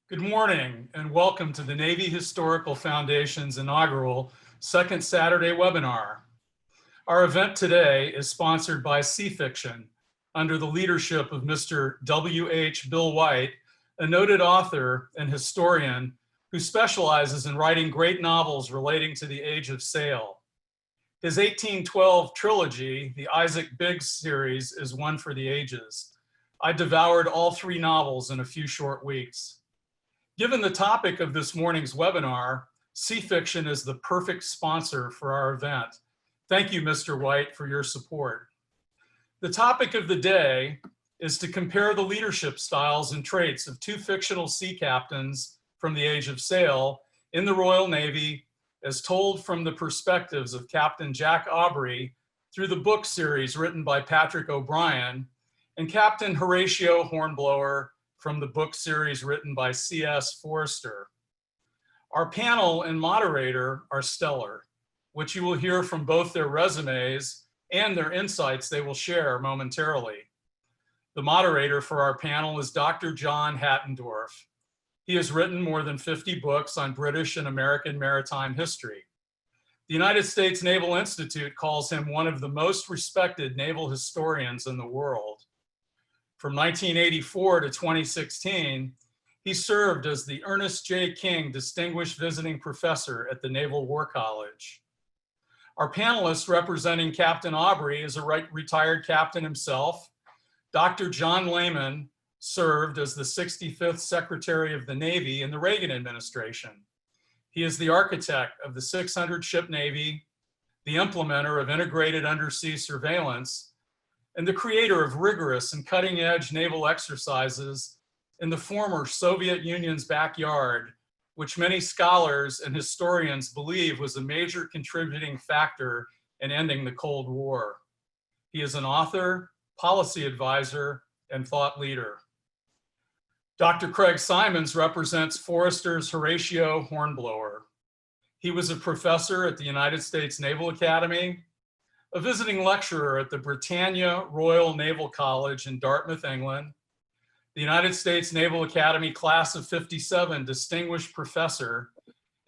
Good morning and welcome to the Navy Historical Foundation's inaugural second Saturday webinar. Our event today is sponsored by Sea Fiction under the leadership of Mr. W.H. Bill White, a noted author and historian who specializes in writing great novels relating to the age of sail. His 1812 trilogy, the Isaac Biggs series, is one for the ages. I devoured all three novels in a few short weeks. Given the topic of this morning's webinar, Sea Fiction is the perfect sponsor for our event. Thank you, Mr. White, for your support. The topic of the day is to compare the leadership styles and traits of two fictional sea captains from the age of sail in the Royal Navy as told from the perspectives of Captain Jack Aubrey through the book series written by Patrick O'Brien and Captain Horatio Hornblower from the book series written by C.S. Forrester. Our panel and moderator are stellar, which you will hear from both their resumes and their insights they will share momentarily. The moderator for our panel is Dr. John Hattendorf. He has written more than 50 books on British and American maritime history. The United States Naval Institute calls him one of the most respected naval historians in the world. From 1984 to 2016, he served as the Ernest J. Distinguished Visiting Professor at the Naval War College. Our panelist representing Captain Aubrey is a retired captain himself. Dr. John Lehman served as the 65th Secretary of the Navy in the Reagan administration. He is the architect of the 600-ship Navy, the implementer of integrated undersea surveillance, and the creator of rigorous and cutting-edge naval exercises in the former Soviet Union's backyard, which many scholars and historians believe was a major contributing factor in ending the Cold War. He is an author, policy advisor, and thought leader. Dr. Craig Symonds represents Forrester's Horatio Hornblower. He was a professor at the United States Naval Academy, a visiting lecturer at the Britannia Royal Naval College in Dartmouth, England, the United States Naval Academy Class of '57 Distinguished Professor,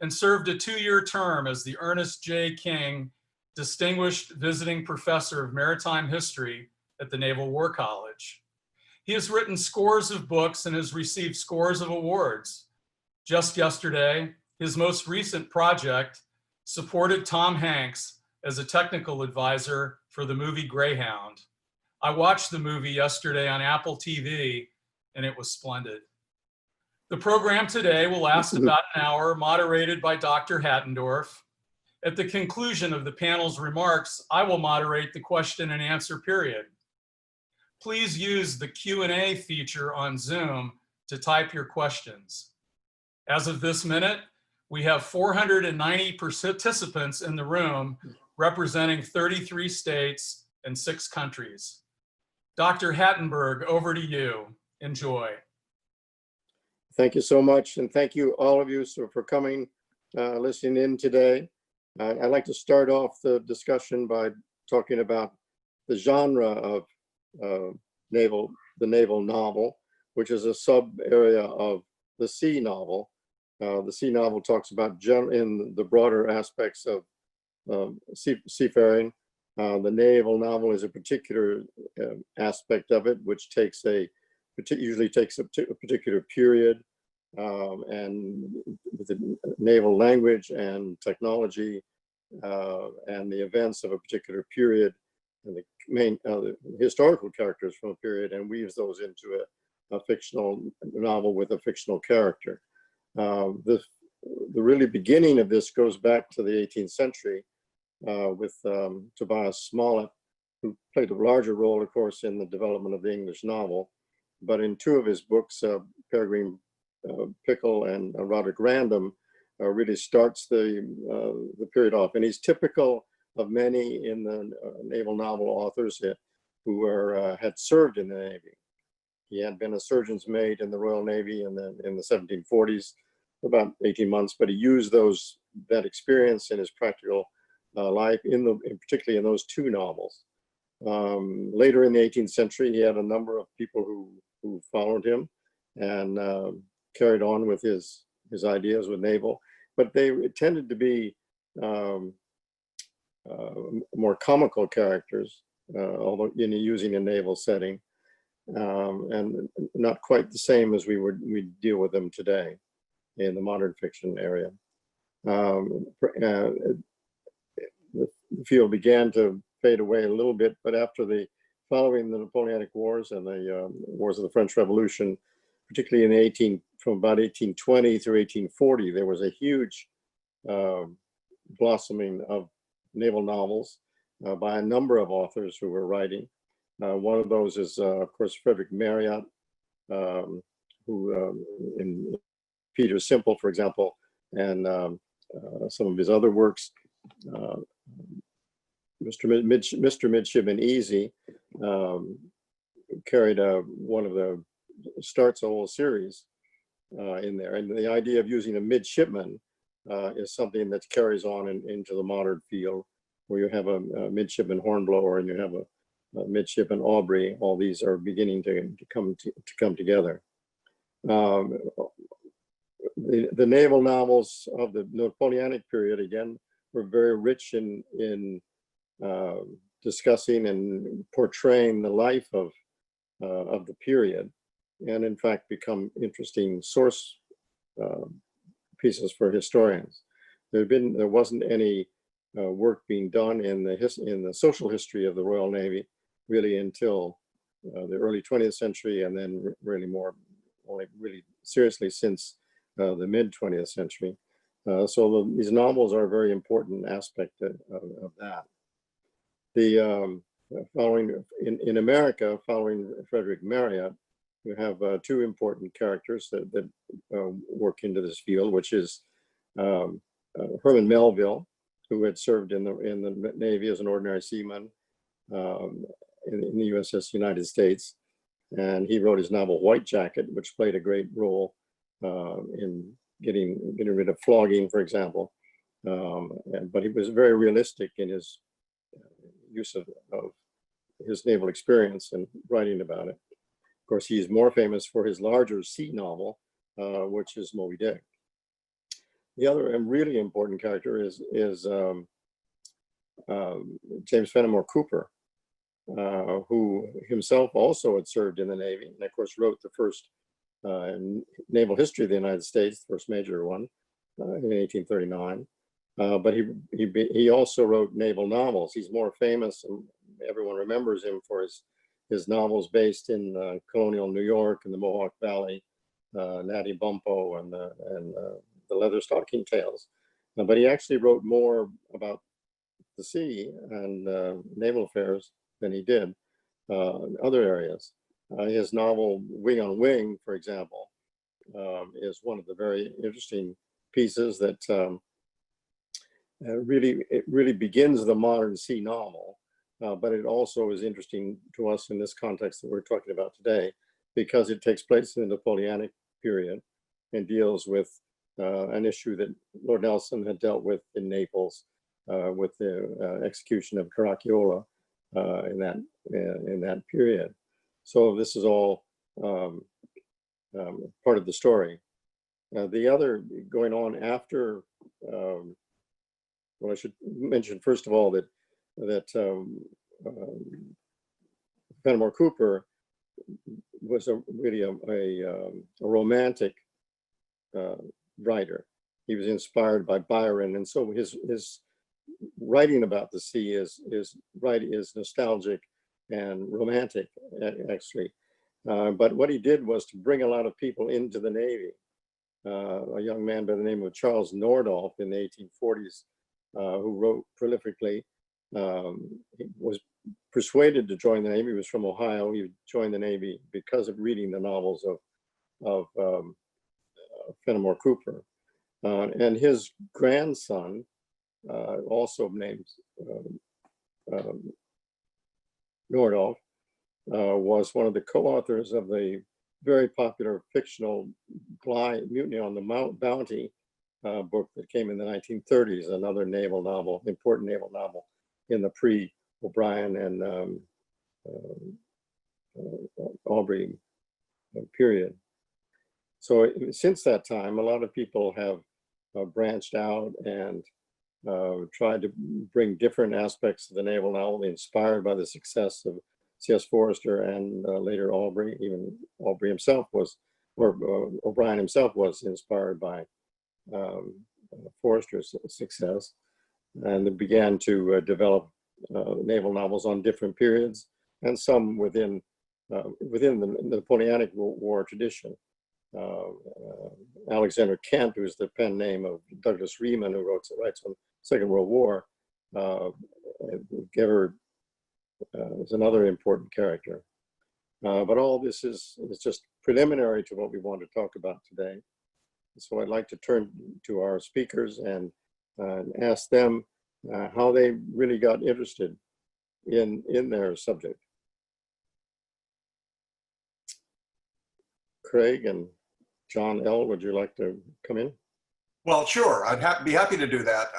and served a 2-year term as the Ernest J. Distinguished Visiting Professor of Maritime History at the Naval War College. He has written scores of books and has received scores of awards. Just yesterday, his most recent project supported Tom Hanks as a technical advisor for the movie Greyhound. I watched the movie yesterday on Apple TV and it was splendid. The program today will last about an hour, moderated by Dr. Hattendorf. At the conclusion of the panel's remarks, I will moderate the question and answer period. Please use the Q&A feature on Zoom to type your questions. As of this minute, we have 490 participants in the room representing 33 states and 6 countries. Dr. Hattenberg, over to you. Enjoy. Thank you so much, and thank you all of you for coming, listening in today. I'd like to start off the discussion by talking about the genre of the naval novel, which is a sub-area of the sea novel. The sea novel talks about in the broader aspects of seafaring. The naval novel is a particular aspect of it, which usually takes a particular period and with the naval language and technology and the events of a particular period and the main historical characters from a period, and weaves those into a fictional novel with a fictional character. The really beginning of this goes back to the 18th century with Tobias Smollett, who played a larger role, of course, in the development of the English novel. But in 2 of his books, Peregrine Pickle and Roderick Random, really starts the period off. And he's typical of many in the naval novel authors who had served in the Navy. He had been a surgeon's mate in the Royal Navy in the 1740s for about 18 months, but he used that experience in his practical life, particularly in those 2 novels. Later in the 18th century, he had a number of people who followed him, and carried on with his ideas with naval, but they tended to be more comical characters, although using a naval setting, and not quite the same as we deal with them today in the modern fiction area. The field began to fade away a little bit, but following the Napoleonic Wars and the Wars of the French Revolution, particularly from about 1820 through 1840, there was a huge blossoming of naval novels by a number of authors who were writing. One of those is, of course, Frederick Marryat, who in Peter Simple, for example, and some of his other works, Mr. Midshipman Easy, carried starts a whole series in there. And the idea of using a midshipman is something that carries on into the modern field, where you have a midshipman Hornblower and you have a midshipman Aubrey. All these are beginning to come together. The naval novels of the Napoleonic period, again, were very rich in discussing and portraying the life of the period, and in fact become interesting source pieces for historians. There wasn't any work being done in the social history of the Royal Navy really until the early 20th century, and then really only really seriously since the mid 20th century. So these novels are a very important aspect of that. In America, following Frederick Marryat, you have two important characters that work into this field, which is Herman Melville, who had served in the Navy as an ordinary seaman in the USS United States, and he wrote his novel White Jacket, which played a great role in getting rid of flogging, for example. But he was very realistic in his use of his naval experience and writing about it. Of course, he's more famous for his larger sea novel, which is Moby Dick. The other and really important character is James Fenimore Cooper, who himself also had served in the Navy, and of course wrote the first naval history of the United States, the first major one, in 1839. But he also wrote naval novels. He's more famous, and everyone remembers him for his novels based in colonial New York and the Mohawk Valley, Natty Bumppo and the Leatherstocking Tales. But he actually wrote more about the sea and naval affairs than he did in other areas. His novel Wing on Wing, for example, is one of the very interesting pieces that really begins the modern sea novel, but it also is interesting to us in this context that we're talking about today, because it takes place in the Napoleonic period and deals with an issue that Lord Nelson had dealt with in Naples with the execution of Caracciolo in that period. So this is all part of the story. The other going on after, well, I should mention first of all that Fenimore Cooper was really a romantic writer. He was inspired by Byron, and so his writing about the sea is nostalgic and romantic, actually. But what he did was to bring a lot of people into the Navy. A young man by the name of Charles Nordhoff in the 1840s, who wrote prolifically, he was persuaded to join the Navy. He was from Ohio. He joined the Navy because of reading the novels of Fenimore Cooper. And his grandson, also named Nordhoff, was one of the co-authors of the very popular fictional Mutiny on the Bounty book that came in the 1930s, another naval novel, important naval novel in the pre-O'Brien and Aubrey period. So since that time, a lot of people have branched out and tried to bring different aspects of the naval novel, inspired by the success of C.S. Forester and later Aubrey. Even Aubrey himself was, or O'Brien himself was inspired by Forester's success, and they began to develop naval novels on different periods, and some within the Napoleonic War tradition. Alexander Kent, who's the pen name of Douglas Riemann, who writes on Second World War, is another important character. But all this is just preliminary to what we want to talk about today. So I'd like to turn to our speakers and ask them how they really got interested in their subject. Craig and John L., would you like to come in? Well, sure. I'd be happy to do that.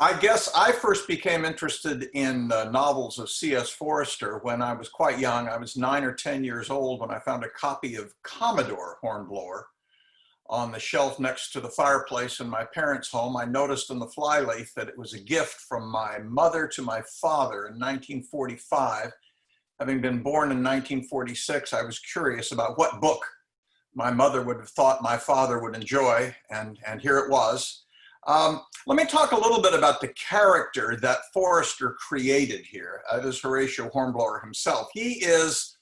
I guess I first became interested in novels of C.S. Forester when I was quite young. I was 9 or 10 years old when I found a copy of Commodore Hornblower on the shelf next to the fireplace in my parents' home. I noticed in the flyleaf that it was a gift from my mother to my father in 1945. Having been born in 1946, I was curious about what book my mother would have thought my father would enjoy, and here it was. Let me talk a little bit about the character that Forester created here. That is Horatio Hornblower himself. He is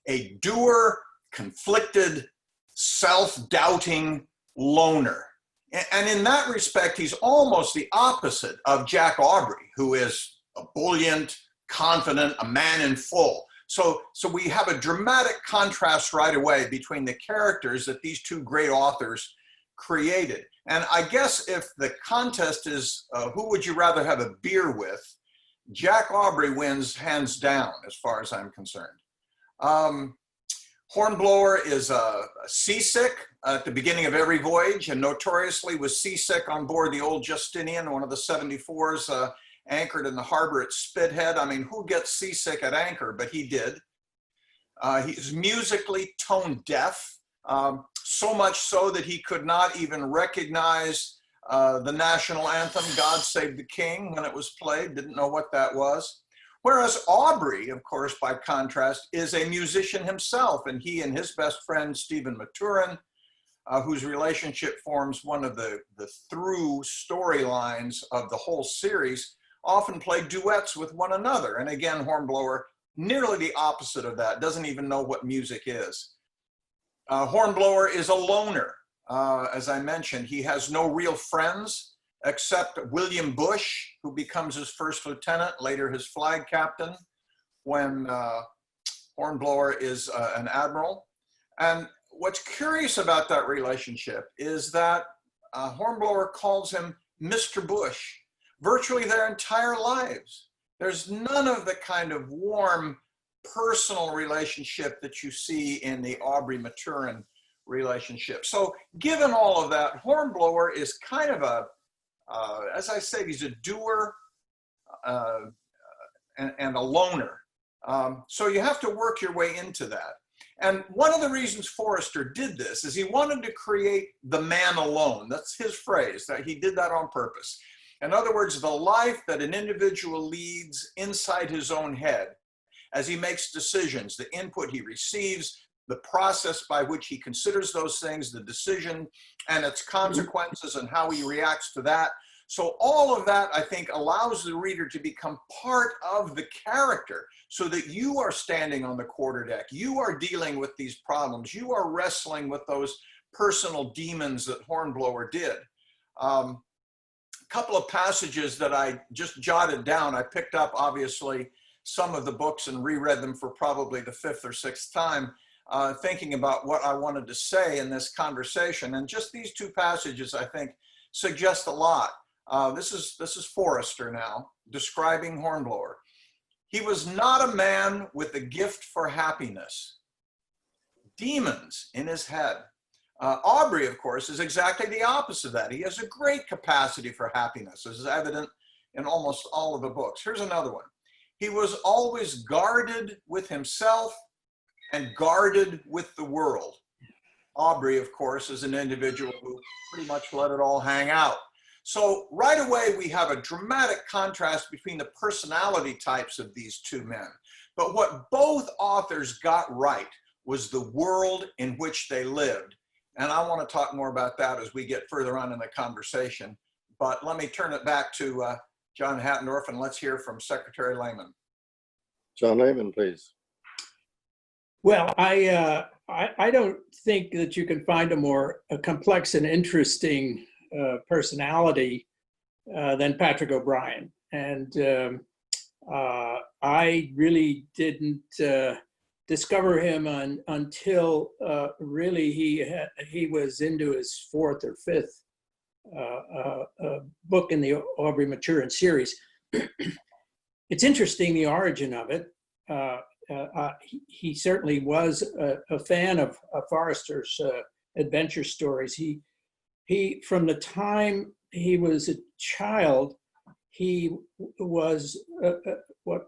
a doer, conflicted, self-doubting loner. And in that respect, he's almost the opposite of Jack Aubrey, who is ebullient, confident, a man in full. So we have a dramatic contrast right away between the characters that these two great authors created. And I guess if the contest is who would you rather have a beer with, Jack Aubrey wins hands down as far as I'm concerned. Hornblower is seasick at the beginning of every voyage, and notoriously was seasick on board the old Justinian, one of the 74s anchored in the harbor at Spithead. I mean, who gets seasick at anchor? But he did. He's musically tone deaf, so much so that he could not even recognize the national anthem, God Save the King, when it was played, didn't know what that was. Whereas Aubrey, of course, by contrast, is a musician himself, and he and his best friend, Stephen Maturin, whose relationship forms one of the through storylines of the whole series, often play duets with one another. And again, Hornblower, nearly the opposite of that, doesn't even know what music is. Hornblower is a loner. As I mentioned, he has no real friends except William Bush, who becomes his first lieutenant, later his flag captain, when Hornblower is an admiral. And what's curious about that relationship is that Hornblower calls him Mr. Bush virtually their entire lives. There's none of the kind of warm personal relationship that you see in the Aubrey-Maturin relationship. So given all of that, Hornblower is kind of a, as I said, he's a doer and a loner. So you have to work your way into that. And one of the reasons Forester did this is he wanted to create the man alone. That's his phrase, that he did that on purpose. In other words, the life that an individual leads inside his own head as he makes decisions, the input he receives, the process by which he considers those things, the decision and its consequences and how he reacts to that. So all of that, I think, allows the reader to become part of the character so that you are standing on the quarterdeck. You are dealing with these problems. You are wrestling with those personal demons that Hornblower did. Couple of passages that I just jotted down. I picked up, obviously, some of the books and reread them for probably the 5th or 6th time, thinking about what I wanted to say in this conversation. And just these two passages, I think, suggest a lot. This is Forester now, describing Hornblower. He was not a man with a gift for happiness. Demons in his head. Aubrey, of course, is exactly the opposite of that. He has a great capacity for happiness, as is evident in almost all of the books. Here's another one. He was always guarded with himself and guarded with the world. Aubrey, of course, is an individual who pretty much let it all hang out. So right away, we have a dramatic contrast between the personality types of these two men. But what both authors got right was the world in which they lived. And I want to talk more about that as we get further on in the conversation. But let me turn it back to John Hattendorf, and let's hear from Secretary Lehman. John Lehman, please. Well, I don't think that you can find a more complex and interesting personality than Patrick O'Brien. And I really didn't discover him until really he was into his fourth or fifth book in the Aubrey Maturin series. It's interesting, the origin of it. He certainly was a fan of Forster's adventure stories. He from the time he was a child, he was what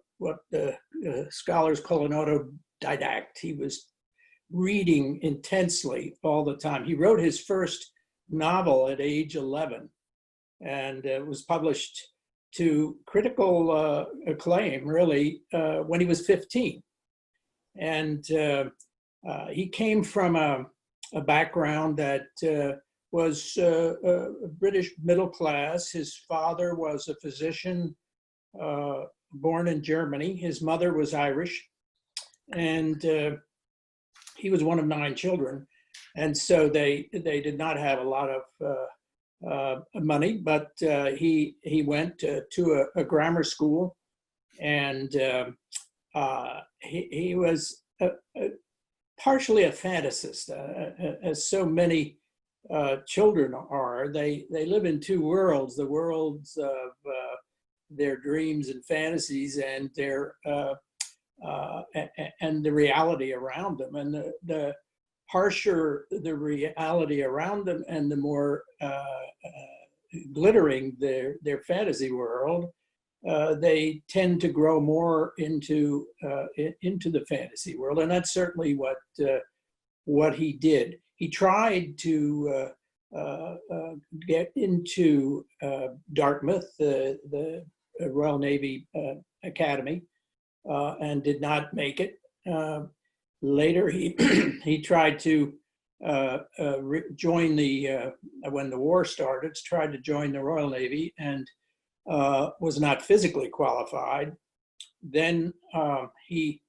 scholars call an autodidact. He was reading intensely all the time. He wrote his first novel at age 11, and it was published to critical acclaim, really, when he was 15. And he came from a background that was British middle class. His father was a physician born in Germany. His mother was Irish. And he was one of 9 children. And so they did not have a lot of money, but he went to a grammar school, and he was partially a fantasist, as so many children are. They live in 2 worlds: the worlds of their dreams and fantasies, and their and the reality around them. And the harsher the reality around them, and the more glittering their fantasy world, they tend to grow more into the fantasy world. And that's certainly what he did. He tried to get into Dartmouth, the Royal Navy Academy, and did not make it. Later, he tried to join when the war started, tried to join the Royal Navy, and was not physically qualified. Then he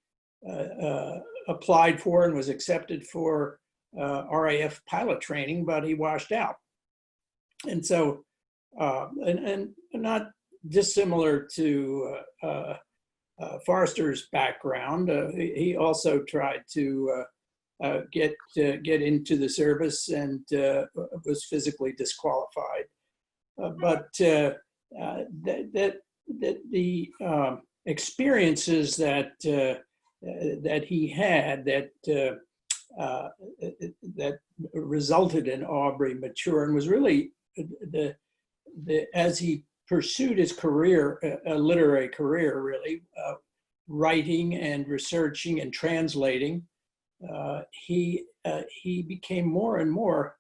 applied for and was accepted for RAF pilot training, but he washed out. And so, and not dissimilar to Forster's background, he also tried to get into the service, and was physically disqualified. But the experiences that he had that resulted in Aubrey Maturin was really as he pursued his career, a literary career, really, writing and researching and translating. He became more and more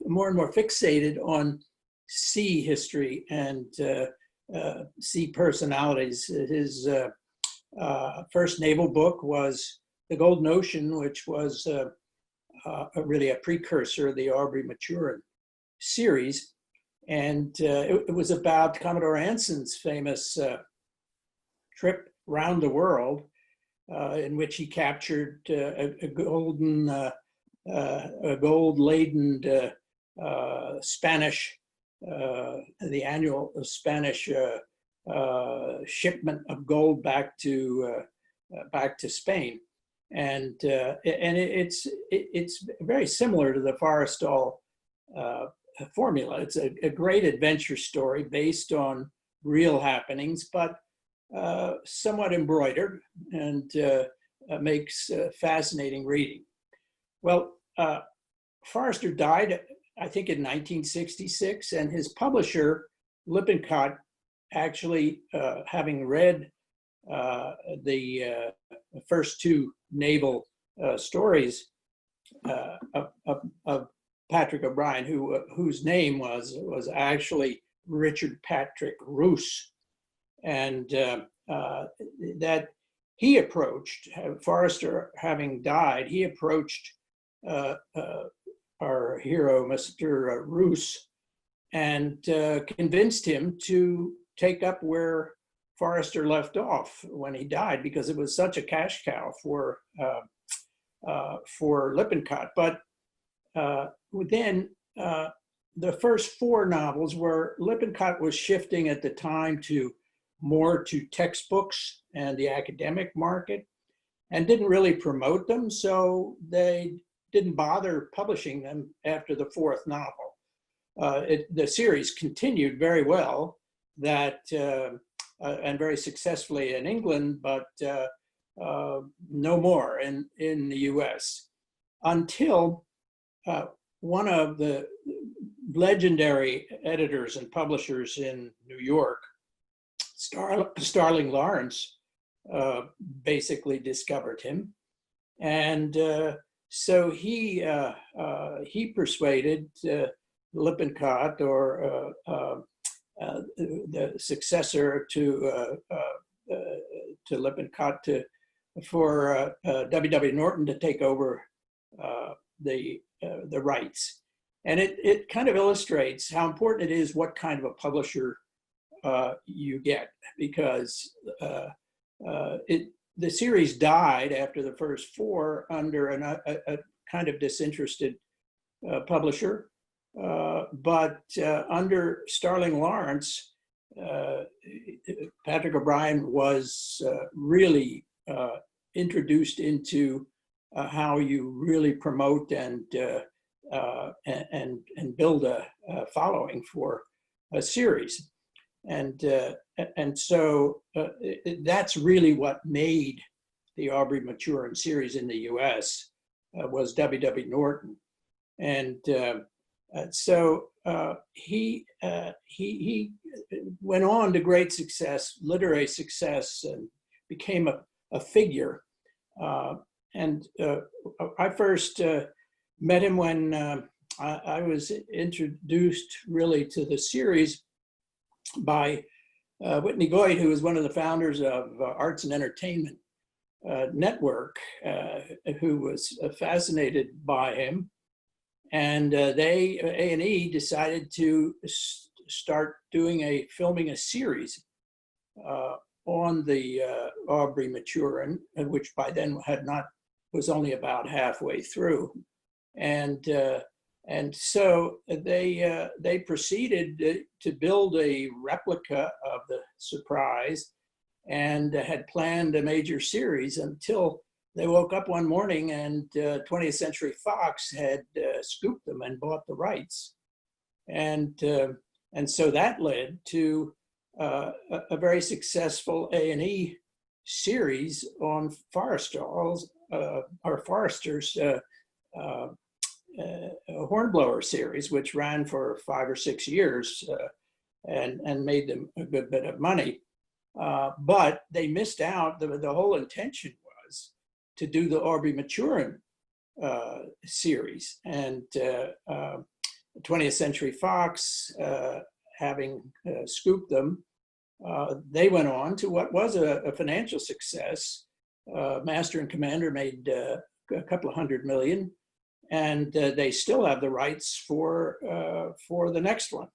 more and more fixated on sea history and sea personalities. His first naval book was The Golden Ocean, which was really a precursor of the Aubrey Maturin series. And it was about Commodore Anson's famous trip around the world, in which he captured a gold-laden Spanish, the annual Spanish shipment of gold back to Spain, and it's very similar to the Forrestal formula. It's a great adventure story based on real happenings, but somewhat embroidered, and makes fascinating reading. Well, Forster died, I think, in 1966, and his publisher, Lippincott, actually, having read the first 2 naval stories of Patrick O'Brien, whose name was actually Richard Patrick Roos, and that he approached, Forrester having died, he approached our hero, Mr. Roos, and convinced him to take up where Forrester left off when he died, because it was such a cash cow for Lippincott. But within the first 4 novels, where Lippincott was shifting at the time more to textbooks and the academic market, and didn't really promote them, so they didn't bother publishing them after the 4th novel. The series continued very well, and very successfully in England, but no more in the US, until one of the legendary editors and publishers in New York, Starling Lawrence, basically discovered him. And so he persuaded Lippincott, or the successor to Lippincott, for W.W. Norton to take over the rights. And it kind of illustrates how important it is what kind of a publisher you get, because the series died after the first 4 under a kind of disinterested publisher. But under Starling Lawrence, Patrick O'Brien was really introduced into how you really promote and build a following for a series. And so that's really what made the Aubrey Maturin series in the US, was W.W. Norton. And so he went on to great success, literary success, and became a figure. And I first met him when I was introduced really to the series by Whitney Goyd, who was one of the founders of Arts and Entertainment Network, who was fascinated by him. And A&E decided to start filming a series on the Aubrey Maturin, which by then was only about halfway through. And so they proceeded to build a replica of the Surprise, and had planned a major series, until they woke up one morning and 20th Century Fox had scooped them and bought the rights. And so that led to a very successful A&E series on Forrester's Hornblower series, which ran for 5 or 6 years and made them a good bit of money. But they missed out. The whole intention was to do the Aubrey Maturin series. And 20th Century Fox, having scooped them, they went on to what was a financial success. Master and Commander made a couple of $100 million, and they still have the rights for the next one.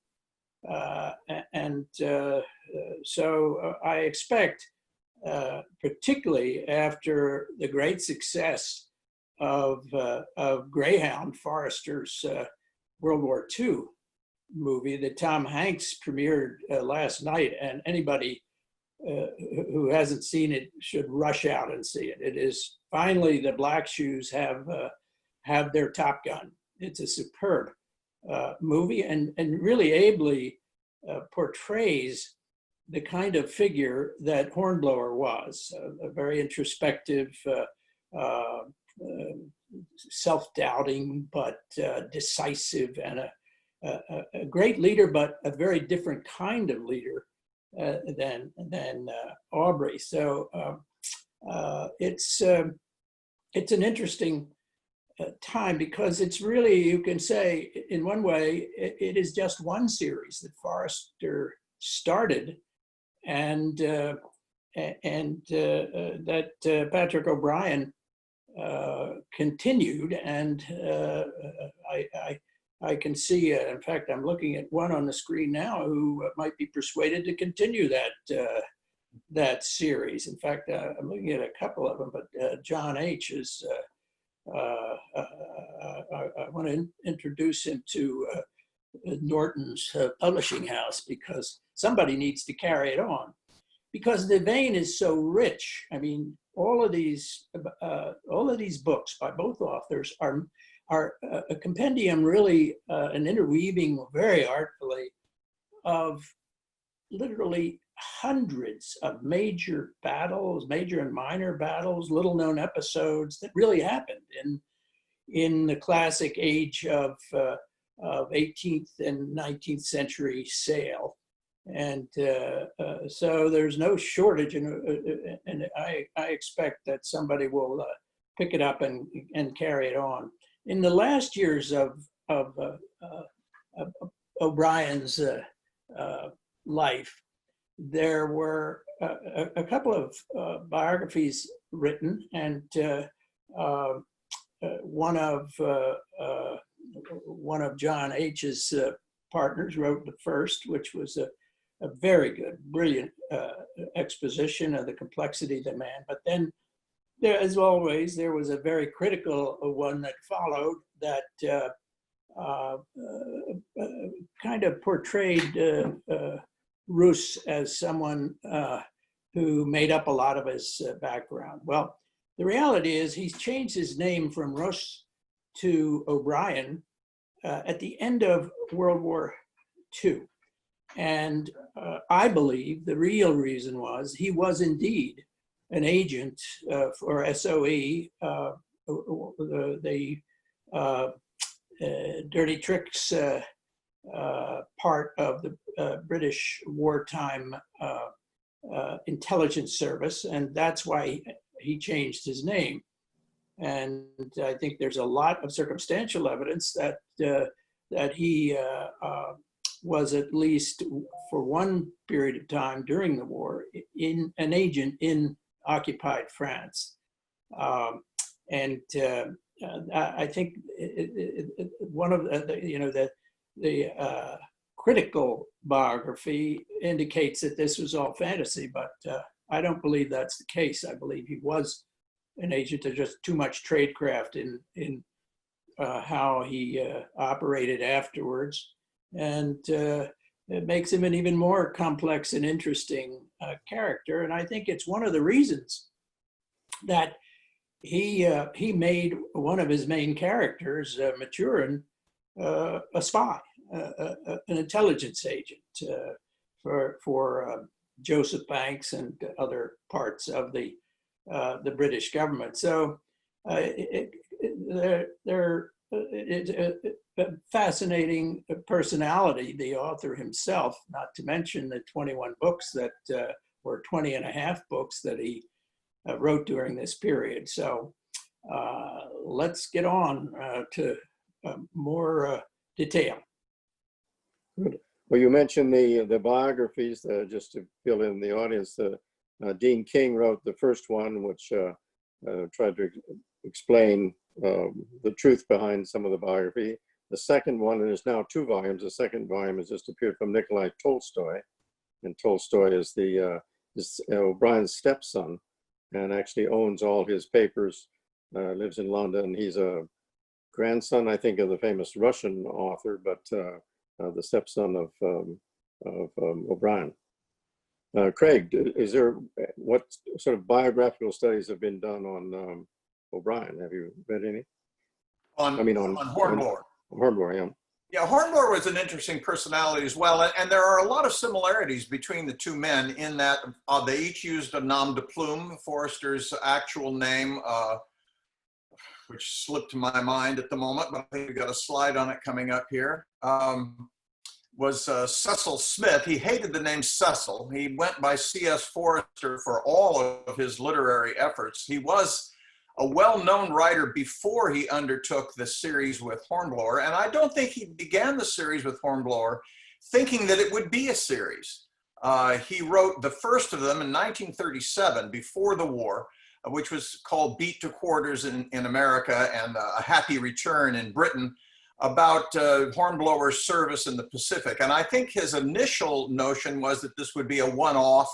So I expect, particularly after the great success of Greyhound, Forrester's World War II movie that Tom Hanks premiered last night, and anybody who hasn't seen it should rush out and see it. It is finally, the Black Shoes have their Top Gun. It's a superb movie, and really ably portrays the kind of figure that Hornblower was, a very introspective, self-doubting, but decisive, and a great leader, but a very different kind of leader than Aubrey. So it's it's an interesting time because it's really, you can say in one way, it is just one series that Forrester started and that Patrick O'Brien continued. And I can see, in fact, I'm looking at one on the screen now who might be persuaded to continue that series. In fact, I'm looking at a couple of them, but John H. is, I want to introduce him to Norton's publishing house because somebody needs to carry it on. Because the vein is so rich. I mean, all of these books by both authors are a compendium, really, an interweaving very artfully of literally hundreds of major battles, major and minor battles, little known episodes that really happened in the classic age of 18th and 19th century sail. And so there's no shortage, and I expect that somebody will pick it up and carry it on. In the last years of O'Brien's life, there were a couple of biographies written, and one of John H.'s partners wrote the first, which was a very good, brilliant exposition of the complexity of the man. But then, there, as always, there was a very critical one that followed that kind of portrayed Roos as someone who made up a lot of his background. Well, the reality is he's changed his name from Roos to O'Brien at the end of World War II. And I believe the real reason was he was indeed an agent for SOE, the dirty tricks part of the British wartime intelligence service, and that's why he changed his name. And I think there's a lot of circumstantial evidence that that he was, at least for one period of time during the war, in an agent in occupied France. And I think one of the critical biography indicates that this was all fantasy, but I don't believe that's the case. I believe he was an agent. There's just too much tradecraft in how he operated afterwards. And it makes him an even more complex and interesting character. And I think it's one of the reasons that he made one of his main characters, Maturin, a spy, an intelligence agent for Joseph Banks and other parts of the British government. So they're a fascinating personality, the author himself, not to mention the 21 books that were 20 and a half books that he wrote during this period. So let's get on to more detail. Good. Well, you mentioned the biographies, just to fill in the audience. Dean King wrote the first one, which tried to explain the truth behind some of the biography. The second one, and there's now 2 volumes. The second volume has just appeared from Nikolai Tolstoy, and Tolstoy is is O'Brien's stepson, and actually owns all his papers. Lives in London. He's a grandson, I think, of the famous Russian author, but the stepson of O'Brien. Craig, what sort of biographical studies have been done on O'Brien? Have you read any? On Hornblower. Hornblower, yeah. Yeah, Hornblower was an interesting personality as well, and there are a lot of similarities between the two men in that they each used a nom de plume. Forrester's actual name, which slipped to my mind at the moment, but I think we got a slide on it coming up here, was Cecil Smith. He hated the name Cecil. He went by C.S. Forrester for all of his literary efforts. He was a well-known writer before he undertook the series with Hornblower. And I don't think he began the series with Hornblower thinking that it would be a series. He wrote the first of them in 1937, before the war, which was called Beat to Quarters in America and A Happy Return in Britain, about Hornblower's service in the Pacific. And I think his initial notion was that this would be a one-off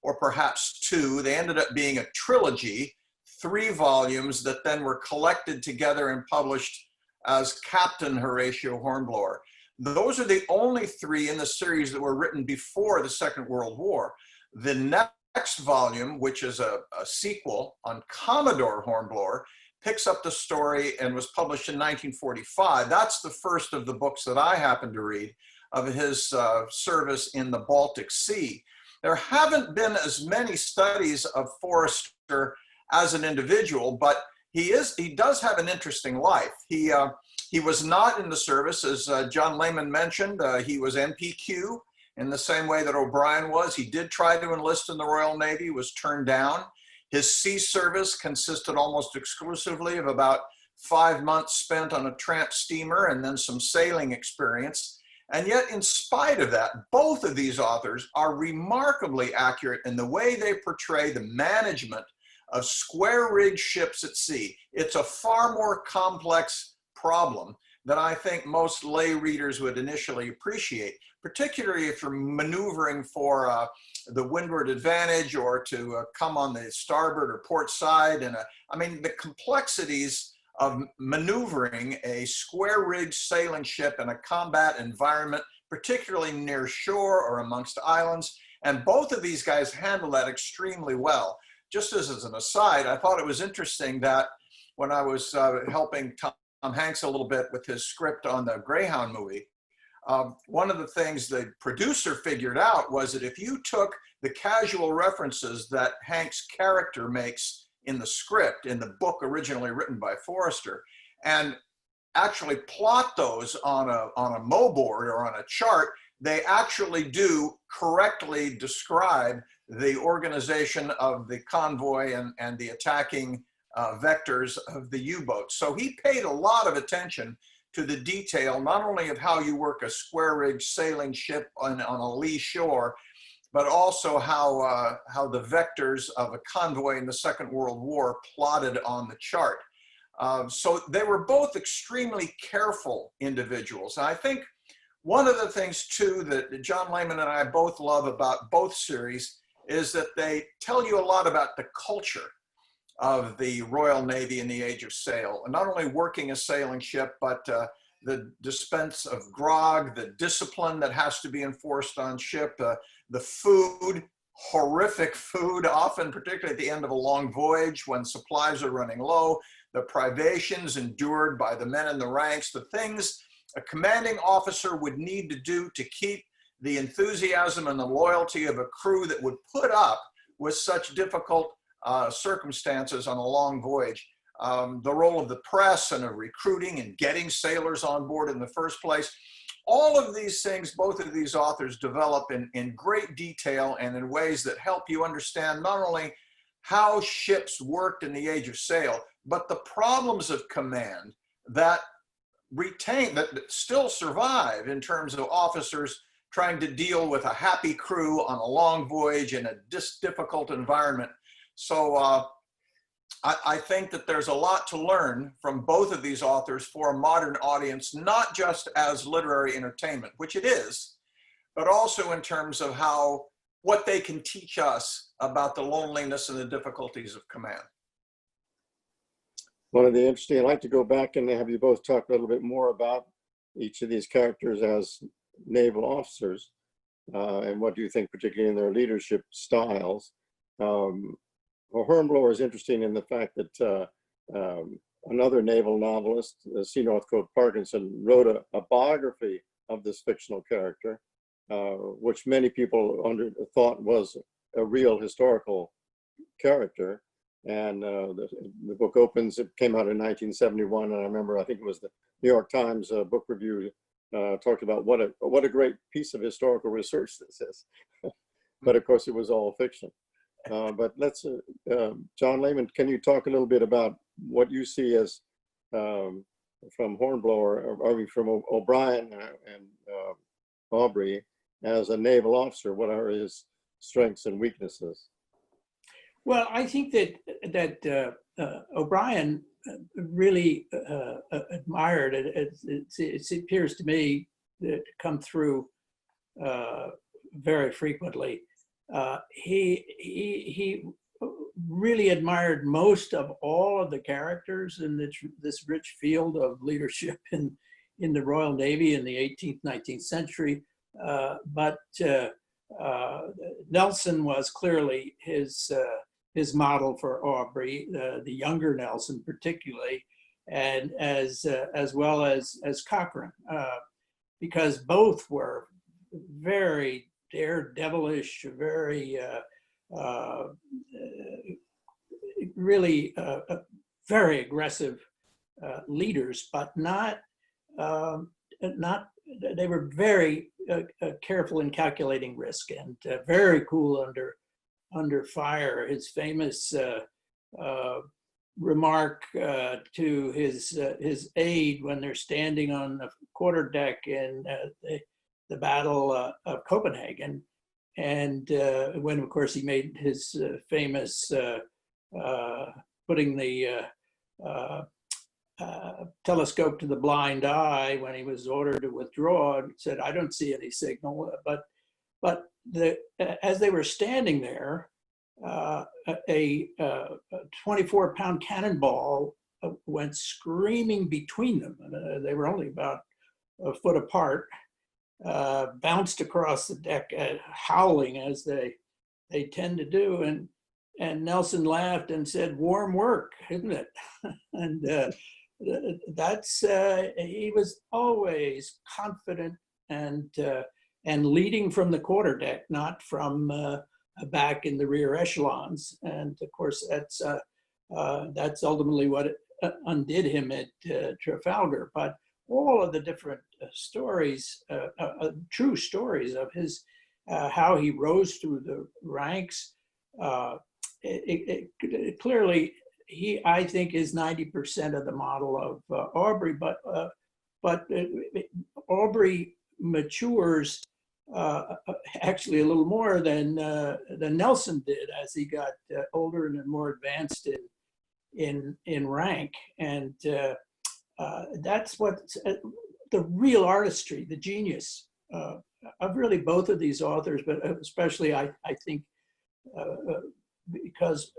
or perhaps two. They ended up being a trilogy, 3 volumes that then were collected together and published as Captain Horatio Hornblower. Those are the only 3 in the series that were written before the Second World War. The next volume, which is a sequel on Commodore Hornblower, picks up the story and was published in 1945. That's the first of the books that I happened to read of his service in the Baltic Sea. There haven't been as many studies of Forster as an individual, but he does have an interesting life. He was not in the service, as John Lehman mentioned. He was NPQ in the same way that O'Brien was. He did try to enlist in the Royal Navy, was turned down. His sea service consisted almost exclusively of about 5 months spent on a tramp steamer and then some sailing experience. And yet, in spite of that, both of these authors are remarkably accurate in the way they portray the management of square-rigged ships at sea. It's a far more complex problem than I think most lay readers would initially appreciate, particularly if you're maneuvering for the windward advantage or to come on the starboard or port side. And I mean, the complexities of maneuvering a square-rigged sailing ship in a combat environment, particularly near shore or amongst islands. And both of these guys handle that extremely well. Just as an aside, I thought it was interesting that when I was helping Tom Hanks a little bit with his script on the Greyhound movie, one of the things the producer figured out was that if you took the casual references that Hank's character makes in the script, in the book originally written by Forster, and actually plot those on a moboard or on a chart, they actually do correctly describe the organization of the convoy and the attacking vectors of the U-boat. So he paid a lot of attention to the detail, not only of how you work a square-rigged sailing ship on a lee shore, but also how the vectors of a convoy in the Second World War plotted on the chart. So they were both extremely careful individuals. And I think one of the things too that John Lehman and I both love about both series is that they tell you a lot about the culture of the Royal Navy in the Age of Sail, and not only working a sailing ship, but the dispense of grog, the discipline that has to be enforced on ship, the food, horrific food, often particularly at the end of a long voyage when supplies are running low, the privations endured by the men in the ranks, the things a commanding officer would need to do to keep the enthusiasm and the loyalty of a crew that would put up with such difficult circumstances on a long voyage. The role of the press and of recruiting and getting sailors on board in the first place. All of these things, both of these authors develop in great detail and in ways that help you understand not only how ships worked in the Age of Sail, but the problems of command that still survive in terms of officers trying to deal with a happy crew on a long voyage in a difficult environment. So I think that there's a lot to learn from both of these authors for a modern audience, not just as literary entertainment, which it is, but also in terms of what they can teach us about the loneliness and the difficulties of command. One of the interesting, I'd like to go back and have you both talk a little bit more about each of these characters as naval officers, and what do you think, particularly in their leadership styles. Well, Hornblower is interesting in the fact that another naval novelist, C. Northcote Parkinson, wrote a biography of this fictional character, which many people thought was a real historical character. And the book opens, it came out in 1971, and I remember, I think it was the New York Times book review talked about what a great piece of historical research this is. But of course, it was all fiction. But let's, John Lehman, can you talk a little bit about what you see as from Hornblower, I mean, from O'Brien and Aubrey as a naval officer? What are his strengths and weaknesses? Well, I think that O'Brien really admired it. It appears to me to come through very frequently. He really admired most of all of the characters in this rich field of leadership in the Royal Navy in the 18th, 19th century. But Nelson was clearly his model for Aubrey, the younger Nelson particularly, and as well as Cochrane, because both were very daredevilish, very really very aggressive leaders, but not they were very careful in calculating risk and very cool under fire. His famous remark to his aide when they're standing on the quarterdeck in the Battle of Copenhagen, and when, of course, he made his famous putting the telescope to the blind eye when he was ordered to withdraw, and said, "I don't see any signal." But as they were standing there, a 24-pound cannonball went screaming between them. They were only about a foot apart, bounced across the deck, howling as they tend to do. And Nelson laughed and said, "Warm work, isn't it?" And that's he was always confident and leading from the quarterdeck, not from back in the rear echelons. And of course, that's ultimately what undid him at Trafalgar. But all of the different stories, true stories of his, how he rose through the ranks, clearly he, I think, is 90% of the model of Aubrey, but Aubrey matures actually a little more than Nelson did as he got older and more advanced in rank. And that's what the real artistry, the genius of really both of these authors, but especially I think because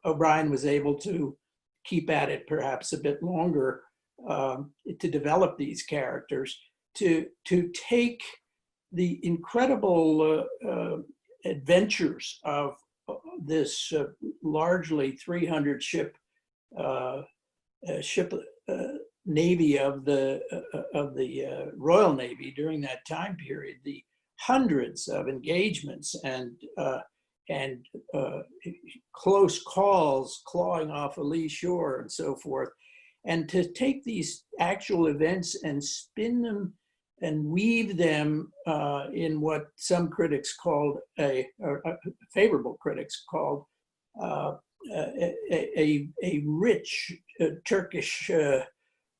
O'Brien was able to keep at it perhaps a bit longer to develop these characters, to take the incredible adventures of this largely 300 ship navy of the Royal Navy during that time period, the hundreds of engagements and close calls, clawing off a lee shore and so forth, and to take these actual events and spin them and weave them in what some critics called or favorable critics called a rich Turkish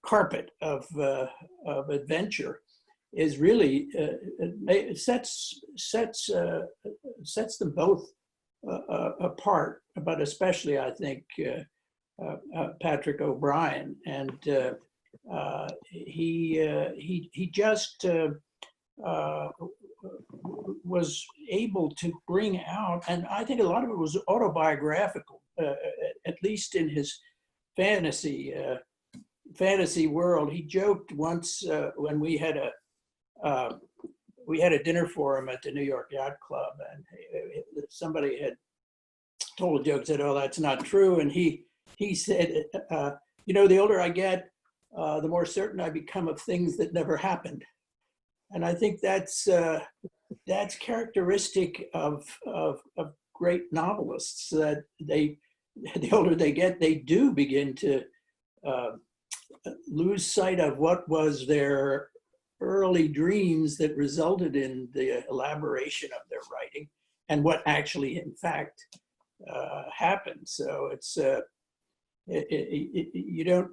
carpet of adventure, is really sets them both apart, but especially I think Patrick O'Brien. And he just was able to bring out, and I think a lot of it was autobiographical, at least in his fantasy world. He joked once when we had a dinner for him at the New York Yacht Club, and somebody had told a joke, said, "Oh, that's not true," and he said, the older I get, the more certain I become of things that never happened. And I think that's characteristic of great novelists, that the older they get, they do begin to lose sight of what was their early dreams that resulted in the elaboration of their writing, and what actually, in fact, happened. So it's you don't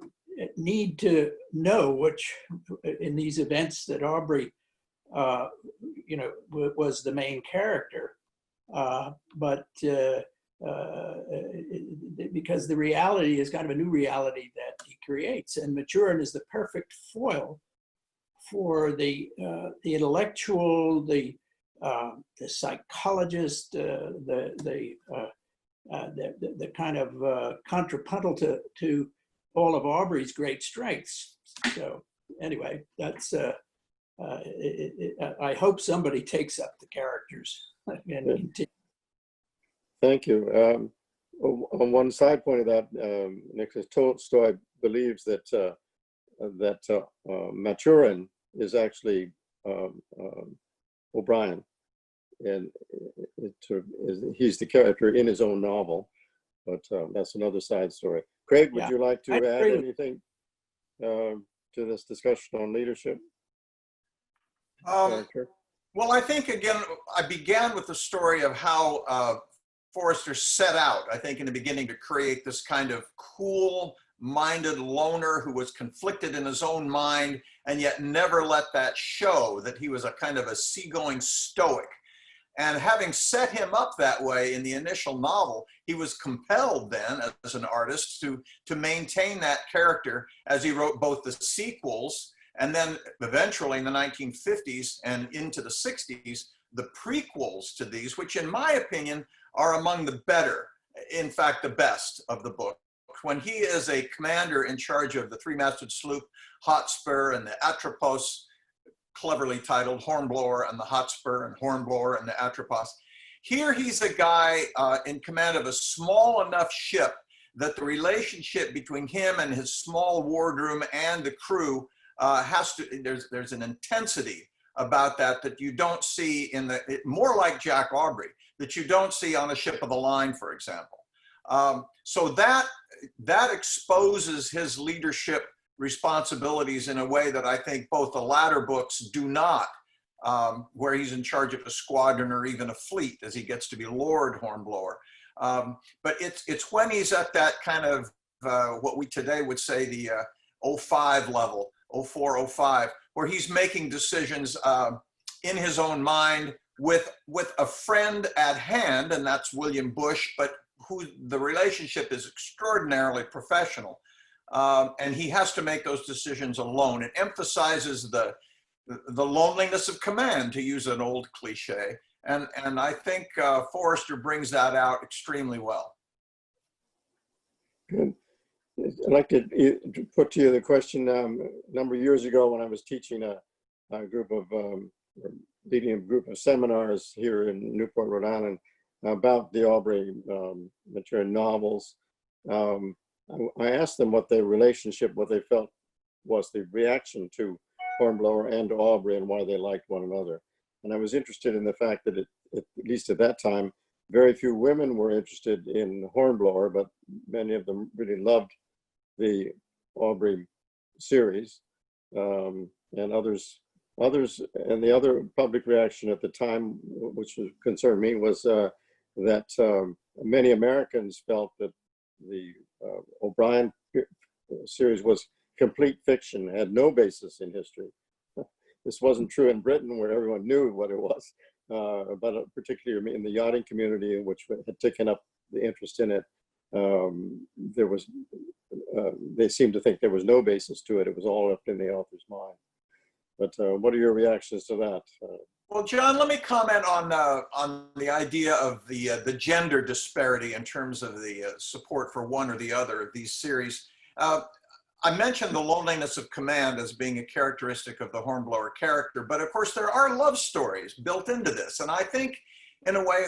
need to know which in these events that Aubrey, was the main character, but because the reality is kind of a new reality that he creates, and Maturin is the perfect foil for the intellectual, the psychologist, the kind of contrapuntal to all of Aubrey's great strengths. So anyway, that's I hope somebody takes up the characters and continue. Thank you. On one side point of that, Nicholas Tolstoy believes that Maturin is actually O'Brien, and he's the character in his own novel, but that's another side story. Craig, would you like to add anything to this discussion on leadership? Well, I think, again, I began with the story of how Forrester set out, I think, in the beginning to create this kind of cool-minded loner who was conflicted in his own mind and yet never let that show, that he was a kind of a seagoing stoic. And having set him up that way in the initial novel, he was compelled then, as an artist, to maintain that character as he wrote both the sequels and then eventually in the 1950s and into the 60s, the prequels to these, which in my opinion are among the better, in fact, the best of the book. When he is a commander in charge of the three-masted sloop Hotspur and the Atropos, cleverly titled Hornblower and the Hotspur, and Hornblower and the Atropos. Here he's a guy in command of a small enough ship that the relationship between him and his small wardroom and the crew there's an intensity about that you don't see more like Jack Aubrey, that you don't see on a ship of the line, for example. So that exposes his leadership responsibilities in a way that I think both the latter books do not, where he's in charge of a squadron or even a fleet as he gets to be Lord Hornblower. But it's when he's at that kind of what we today would say the 05 level, 04, 05, where he's making decisions in his own mind with a friend at hand, and that's William Bush, but who the relationship is extraordinarily professional. And he has to make those decisions alone. It emphasizes the loneliness of command, to use an old cliche. And I think Forrester brings that out extremely well. Good. I'd like to put to you the question a number of years ago when I was teaching a group of, leading a group of seminars here in Newport, Rhode Island about the Aubrey Maturin novels. I asked them what their relationship, what they felt was the reaction to Hornblower and to Aubrey and why they liked one another. And I was interested in the fact that at least at that time, very few women were interested in Hornblower, but many of them really loved the Aubrey series, and others, and the other public reaction at the time, which concerned me, was that many Americans felt that the O'Brien series was complete fiction, had no basis in history. This wasn't true in Britain, where everyone knew what it was, but particularly in the yachting community, which had taken up the interest in it, there was, they seemed to think there was no basis to it. It was all up in the author's mind. But what are your reactions to that? Well, John, let me comment on the idea of the gender disparity in terms of the support for one or the other of these series. I mentioned the loneliness of command as being a characteristic of the Hornblower character, but of course there are love stories built into this. And I think in a way,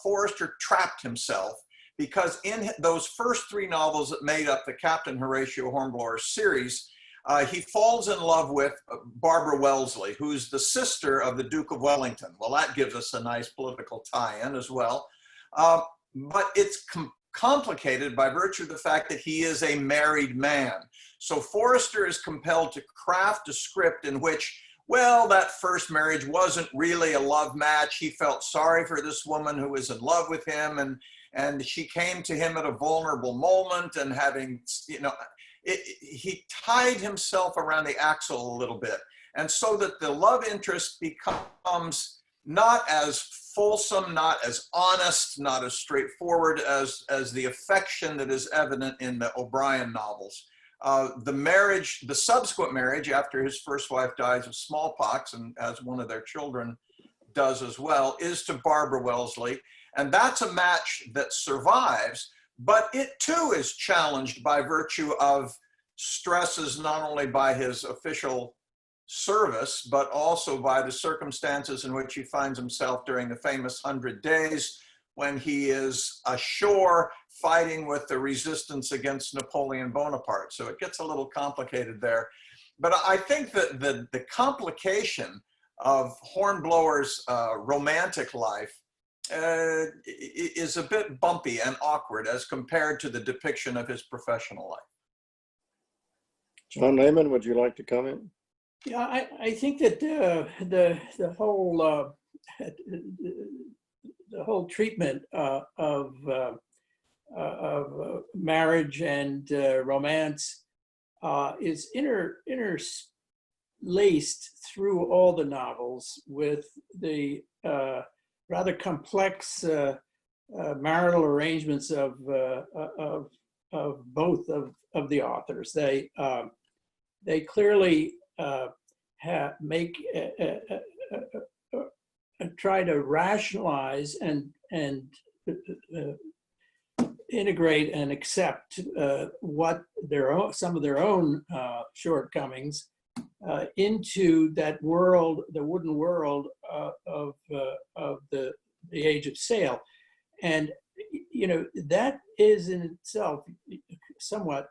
Forrester trapped himself, because in those first three novels that made up the Captain Horatio Hornblower series, he falls in love with Barbara Wellesley, who's the sister of the Duke of Wellington. Well, that gives us a nice political tie-in as well. But it's complicated by virtue of the fact that he is a married man. So Forrester is compelled to craft a script in which, well, that first marriage wasn't really a love match. He felt sorry for this woman who was in love with him, and she came to him at a vulnerable moment, and having, you know, he tied himself around the axle a little bit. And so that the love interest becomes not as fulsome, not as honest, not as straightforward as the affection that is evident in the O'Brien novels. The marriage, the subsequent marriage after his first wife dies of smallpox, and as one of their children does as well, is to Barbara Wellesley. And that's a match that survives, but it too is challenged by virtue of stresses not only by his official service, but also by the circumstances in which he finds himself during the famous 100 Days, when he is ashore fighting with the resistance against Napoleon Bonaparte. So it gets a little complicated there. But I think that the complication of Hornblower's romantic life is a bit bumpy and awkward as compared to the depiction of his professional life. John Lehman, would you like to comment? Yeah, I think that the whole treatment of marriage and romance is interlaced through all the novels with the rather complex marital arrangements of both of the authors. They clearly try to rationalize and integrate and accept what some of their own shortcomings into that world, the wooden world of the Age of Sail. And you know, that is in itself somewhat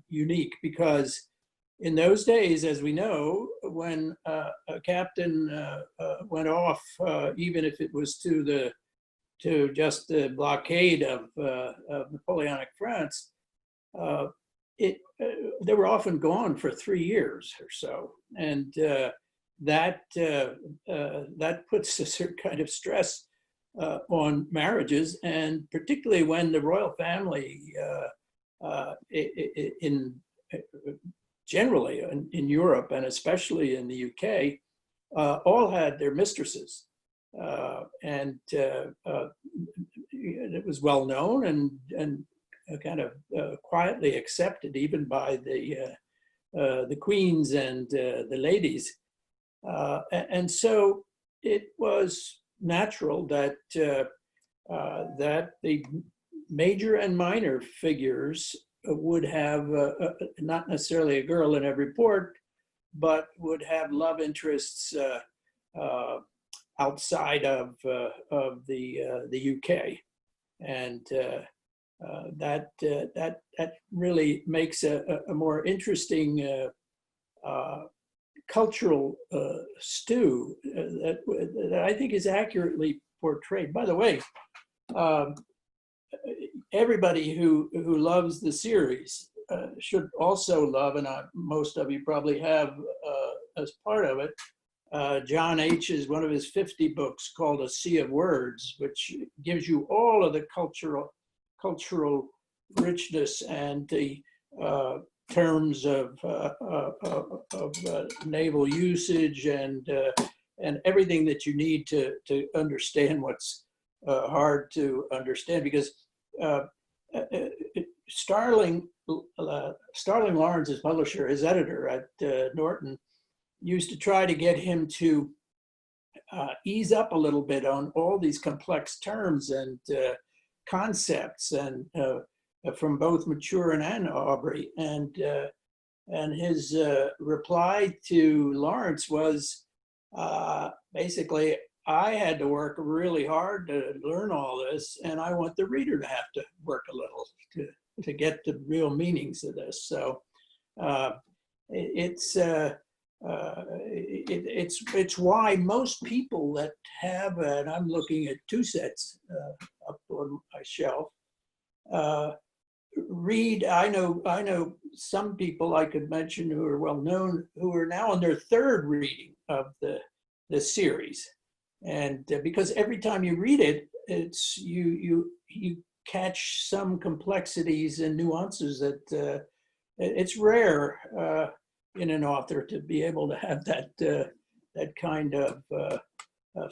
unique, because in those days, as we know, when a captain went off, even if it was to just the blockade of Napoleonic France, they were often gone for 3 years or so, and that puts a certain kind of stress on marriages, and particularly when the royal family, generally in Europe and especially in the UK, all had their mistresses, and it was well known and kind of quietly accepted even by the queens and the ladies, and so it was natural that that the major and minor figures would have not necessarily a girl in every port, but would have love interests outside of the UK, and that really makes a more interesting cultural stew that I think is accurately portrayed. By the way, everybody who loves the series should also love, and most of you probably have as part of it, John H's, one of his 50 books called A Sea of Words, which gives you all of the cultural richness and the terms of naval usage and everything that you need to understand what's hard to understand, because Starling Lawrence, his publisher, his editor at Norton, used to try to get him to ease up a little bit on all these complex terms and concepts, and from both Maturin and Aubrey. And his reply to Lawrence was basically, I had to work really hard to learn all this, and I want the reader to have to work a little to get the real meanings of this. So it's why most people that have, and I'm looking at 2 sets up on my shelf, read. I know some people I could mention who are well known who are now on their third reading of the series, and because every time you read it, it's you catch some complexities and nuances that it's rare in an author to be able to have that kind of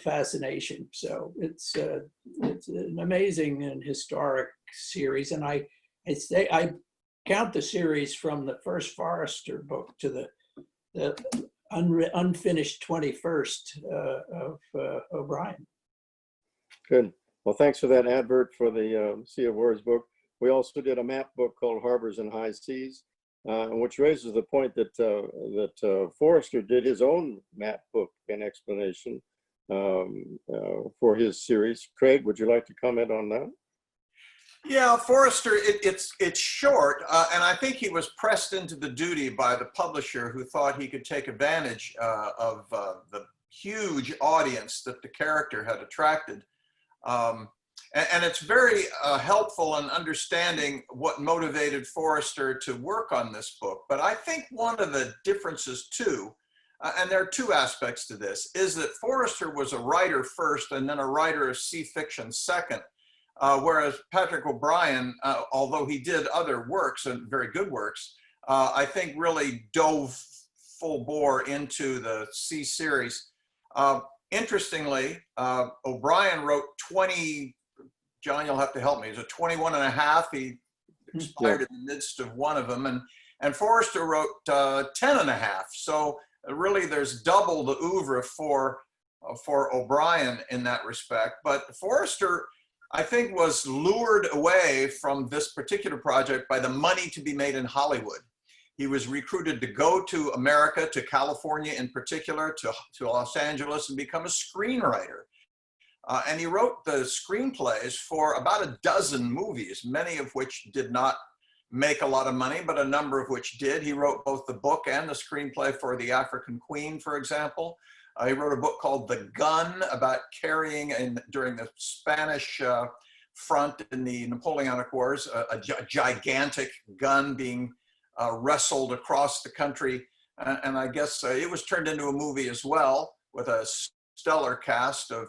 fascination. So it's an amazing and historic series, and I count the series from the first Forester book to the unfinished 21st of O'Brien. Good. Well, thanks for that advert for the Sea of Words book. We also did a map book called Harbors and High Seas, which raises the point that Forester did his own map book and explanation for his series. Craig, would you like to comment on that? Yeah, Forester, it's short, and I think he was pressed into the duty by the publisher who thought he could take advantage of the huge audience that the character had attracted. And it's very helpful in understanding what motivated Forester to work on this book. But I think one of the differences too, and there are two aspects to this, is that Forester was a writer first and then a writer of sea fiction second. Whereas Patrick O'Brien, although he did other works and very good works, I think really dove full bore into the sea series. Interestingly, O'Brien wrote 20, John, you'll have to help me, is it 21 and a half? He expired in the midst of one of them. And Forester wrote 10 and a half. So really there's double the oeuvre for O'Brien in that respect. But Forester, I think, was lured away from this particular project by the money to be made in Hollywood. He was recruited to go to America, to California in particular, to Los Angeles, and become a screenwriter. And he wrote the screenplays for about a dozen movies, many of which did not make a lot of money, but a number of which did. He wrote both the book and the screenplay for The African Queen, for example. He wrote a book called The Gun about carrying during the Spanish front in the Napoleonic Wars, a gigantic gun being wrestled across the country. And I guess it was turned into a movie as well, with a stellar cast of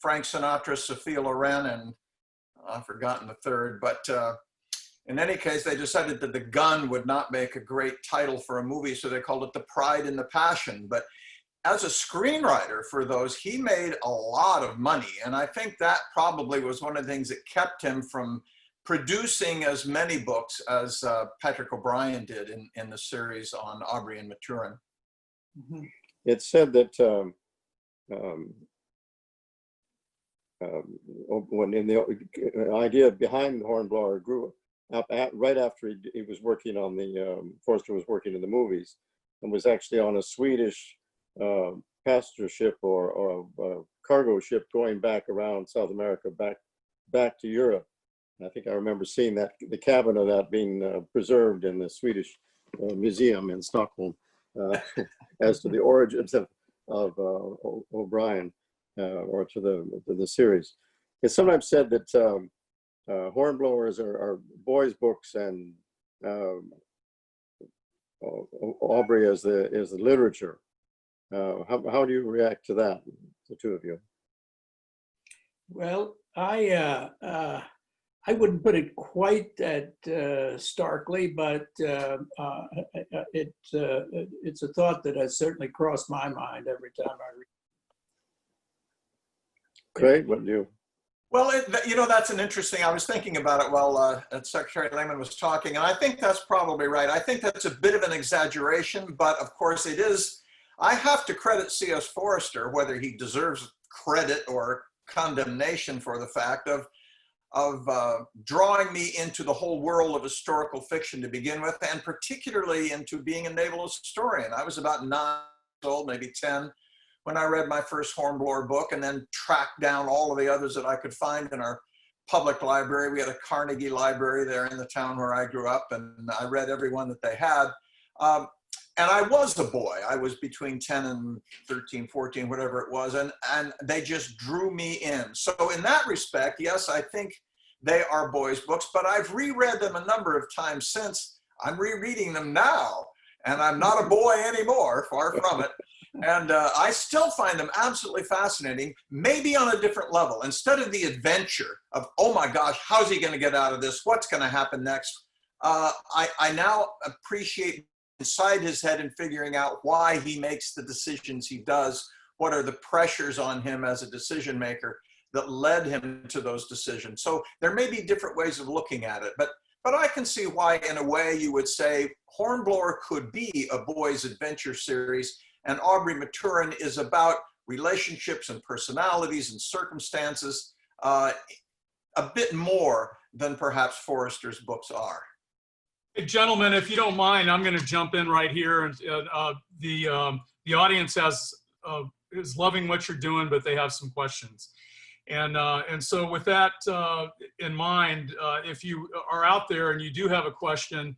Frank Sinatra, Sophia Loren, and I've forgotten the third. But in any case, they decided that The Gun would not make a great title for a movie, so they called it The Pride and the Passion. But as a screenwriter for those, he made a lot of money. And I think that probably was one of the things that kept him from producing as many books as Patrick O'Brien did in the series on Aubrey and Maturin. Mm-hmm. It's said that when in the idea behind Hornblower grew up right after he was working on the, Forster was working in the movies, and was actually on a Swedish passenger ship or cargo ship going back around South America, back to Europe. I think I remember seeing that, the cabin of that being preserved in the Swedish museum in Stockholm, as to the origins of O'Brien, or to the series. It's sometimes said that Hornblowers are boys' books, and Aubrey is the literature. How do you react to that, the two of you? Well, I wouldn't put it quite that starkly, but it's a thought that has certainly crossed my mind every time I read. Craig, what do you? Well, that's an interesting, I was thinking about it while Secretary Lehman was talking, and I think that's probably right. I think that's a bit of an exaggeration, but of course it is. I have to credit C.S. Forester, whether he deserves credit or condemnation for the fact of drawing me into the whole world of historical fiction to begin with, and particularly into being a naval historian. I was about 9 years old, maybe 10, when I read my first Hornblower book, and then tracked down all of the others that I could find in our public library. We had a Carnegie library there in the town where I grew up, and I read every one that they had. And I was a boy. I was between 10 and 13, 14, whatever it was, and they just drew me in. So in that respect, yes, I think they are boys' books, but I've reread them a number of times since. I'm rereading them now, and I'm not a boy anymore, far from it. And I still find them absolutely fascinating, maybe on a different level. Instead of the adventure of, oh my gosh, how's he going to get out of this? What's going to happen next? I now appreciate inside his head and figuring out why he makes the decisions he does. What are the pressures on him as a decision maker that led him to those decisions? So there may be different ways of looking at it, but I can see why, in a way, you would say Hornblower could be a boys' adventure series, and Aubrey Maturin is about relationships and personalities and circumstances, a bit more than perhaps Forrester's books are. Hey, gentlemen, if you don't mind, I'm going to jump in right here. And the audience is loving what you're doing, but they have some questions. And so with that in mind, if you are out there and you do have a question,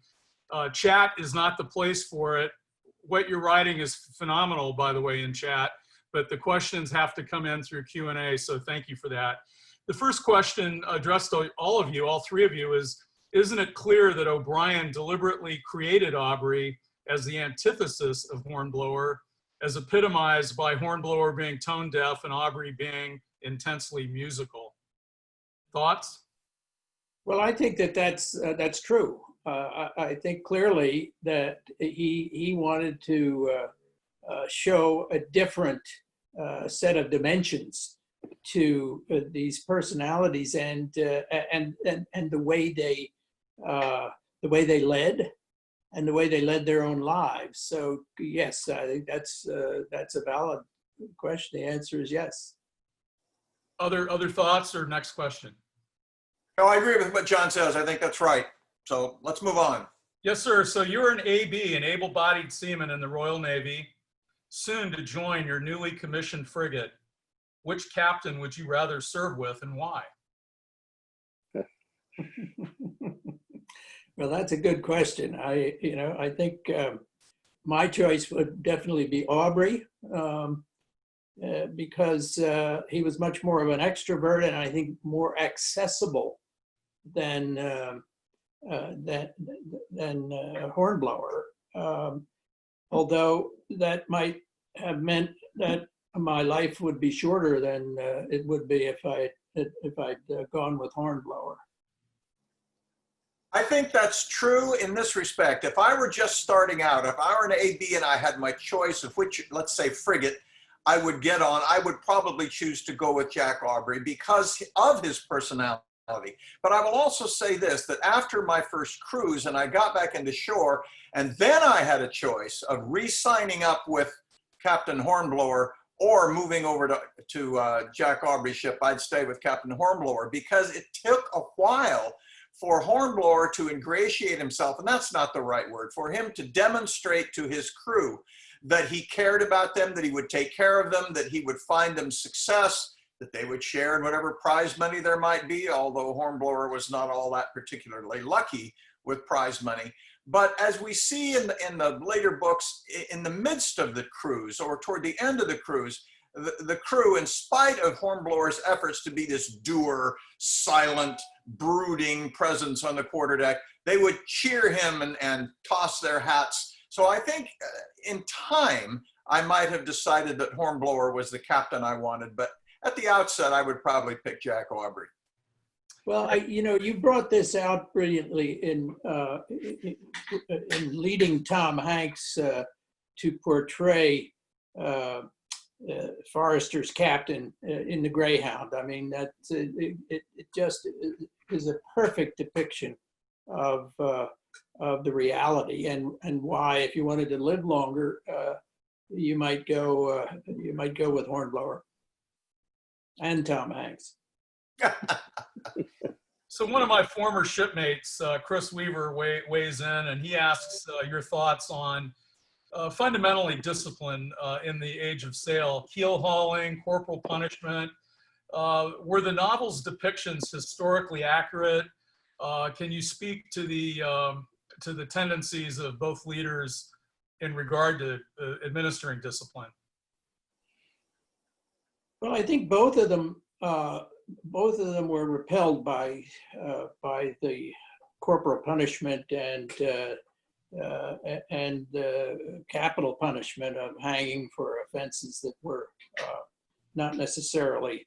chat is not the place for it. What you're writing is phenomenal, by the way, in chat, but the questions have to come in through Q&A, so thank you for that. The first question addressed to all of you, all three of you, is, isn't it clear that O'Brien deliberately created Aubrey as the antithesis of Hornblower, as epitomized by Hornblower being tone deaf and Aubrey being intensely musical? Thoughts? Well, I think that that's true. I think clearly that he wanted to show a different set of dimensions to these personalities and the way they led and the way they led their own lives. So yes, I think that's a valid question. The answer is yes. Other thoughts or next question? No, I agree with what John says. I think that's right. So let's move on. Yes, sir. So you're an AB, an able-bodied seaman in the Royal Navy, soon to join your newly commissioned frigate. Which captain would you rather serve with and why? Well, that's a good question. I think my choice would definitely be Aubrey because he was much more of an extrovert and I think more accessible than Hornblower. Although that might have meant that my life would be shorter than it would be if I'd gone with Hornblower. I think that's true in this respect. If I were just starting out, if I were an AB and I had my choice of which, let's say, frigate I would get on, I would probably choose to go with Jack Aubrey because of his personality. But I will also say this, that after my first cruise and I got back into shore, and then I had a choice of re-signing up with Captain Hornblower or moving over to Jack Aubrey's ship, I'd stay with Captain Hornblower because it took a while for Hornblower to ingratiate himself, and that's not the right word, for him to demonstrate to his crew that he cared about them, that he would take care of them, that he would find them success, that they would share in whatever prize money there might be, although Hornblower was not all that particularly lucky with prize money. But as we see in the later books, in the midst of the cruise or toward the end of the cruise, the crew, in spite of Hornblower's efforts to be this dour, silent, brooding presence on the quarterdeck, they would cheer him and toss their hats. So I think in time, I might have decided that Hornblower was the captain I wanted, but at the outset, I would probably pick Jack Aubrey. Well, you brought this out brilliantly in leading Tom Hanks to portray Forrester's captain in The Greyhound. I mean, it just is a perfect depiction of the reality and why, if you wanted to live longer, you might go with Hornblower and Tom Hanks. So one of my former shipmates, Chris Weaver, weighs in, and he asks your thoughts on fundamentally discipline in the age of sail, keel hauling, corporal punishment. Were the novel's depictions historically accurate? Can you speak to the tendencies of both leaders in regard to administering discipline? Well, I think both of them both of them were repelled by the corporal punishment and capital punishment of hanging for offenses that were not necessarily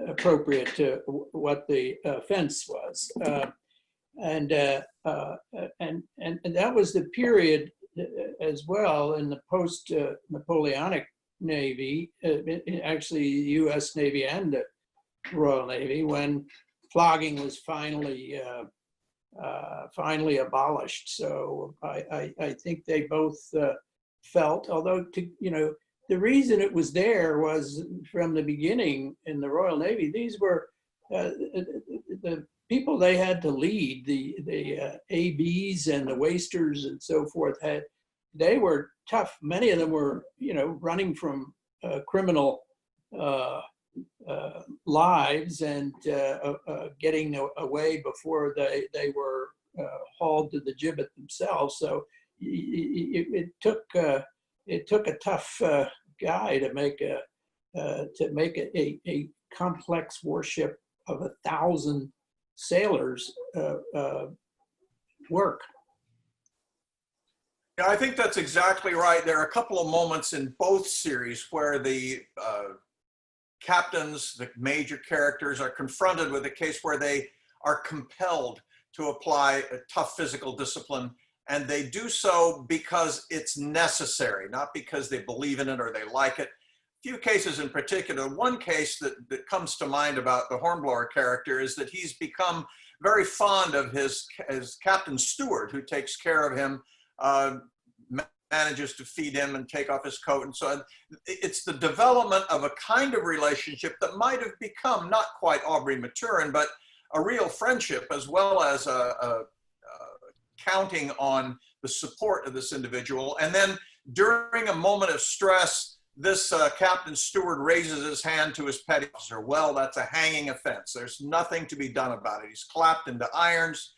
appropriate to what the offense was. And that was the period as well in the post-Napoleonic Navy, actually U.S. Navy and the Royal Navy, when flogging was finally abolished. So I think they both felt, although the reason it was there was from the beginning in the Royal Navy, these were the people they had to lead, the ABs and the wasters and so forth, they were tough. Many of them were, running from criminal lives and getting away before they were hauled to the gibbet themselves. So it took a tough guy to make a complex warship of 1,000 sailors work. Yeah, I think that's exactly right. There are a couple of moments in both series where the captains, the major characters, are confronted with a case where they are compelled to apply a tough physical discipline, and they do so because it's necessary, not because they believe in it or they like it. A few cases in particular. One case that comes to mind about the Hornblower character is that he's become very fond of his captain steward, who takes care of him, manages to feed him and take off his coat and so on. It's the development of a kind of relationship that might have become not quite Aubrey Maturin, but a real friendship, as well as counting on the support of this individual. And then during a moment of stress, this captain steward raises his hand to his petty officer. Well, that's a hanging offense. There's nothing to be done about it. He's clapped into irons.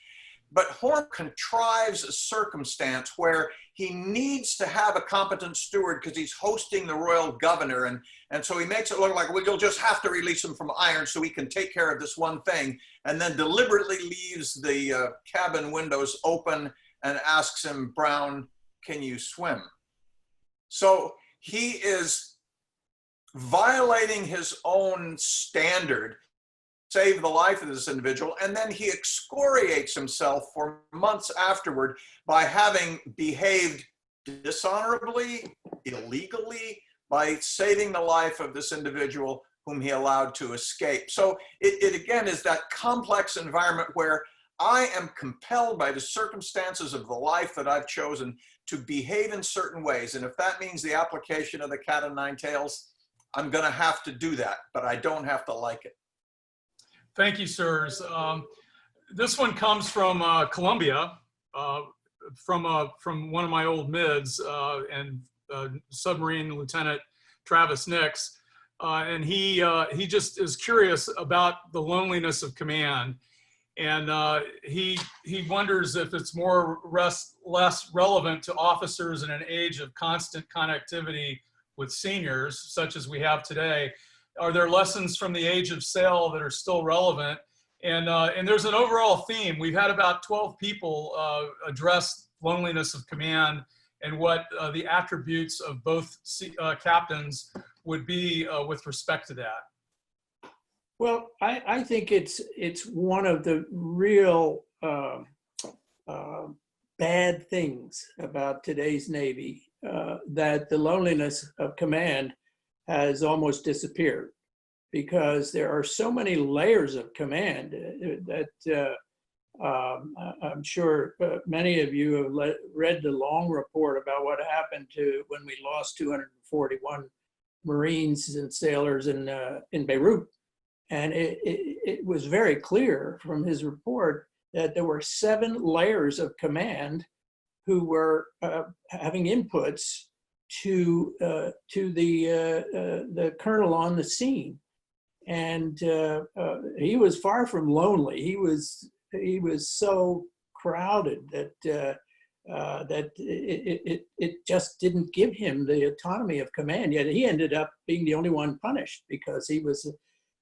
But Horn contrives a circumstance where he needs to have a competent steward because he's hosting the royal governor. And so he makes it look like, well, you'll just have to release him from irons so he can take care of this one thing. And then deliberately leaves the cabin windows open and asks him, Brown, can you swim? So he is violating his own standard, save the life of this individual, and then he excoriates himself for months afterward by having behaved dishonorably, illegally, by saving the life of this individual whom he allowed to escape. So it again is that complex environment where I am compelled by the circumstances of the life that I've chosen to behave in certain ways. And if that means the application of the cat o' nine tails, I'm going to have to do that, but I don't have to like it. Thank you, sirs. This one comes from Columbia, from one of my old mids, and submarine Lieutenant Travis Nix, and he just is curious about the loneliness of command, and he wonders if it's less relevant to officers in an age of constant connectivity with seniors, such as we have today. Are there lessons from the age of sail that are still relevant? And there's an overall theme. We've had about 12 people address loneliness of command and what the attributes of both captains would be with respect to that. Well, I think it's one of the real bad things about today's Navy, that the loneliness of command has almost disappeared, because there are so many layers of command that I'm sure many of you have read the long report about what happened when we lost 241 Marines and sailors in Beirut. And it was very clear from his report that there were 7 layers of command who were having inputs to the colonel on the scene, and he was far from lonely. He was so crowded that it just didn't give him the autonomy of command. Yet he ended up being the only one punished, because he was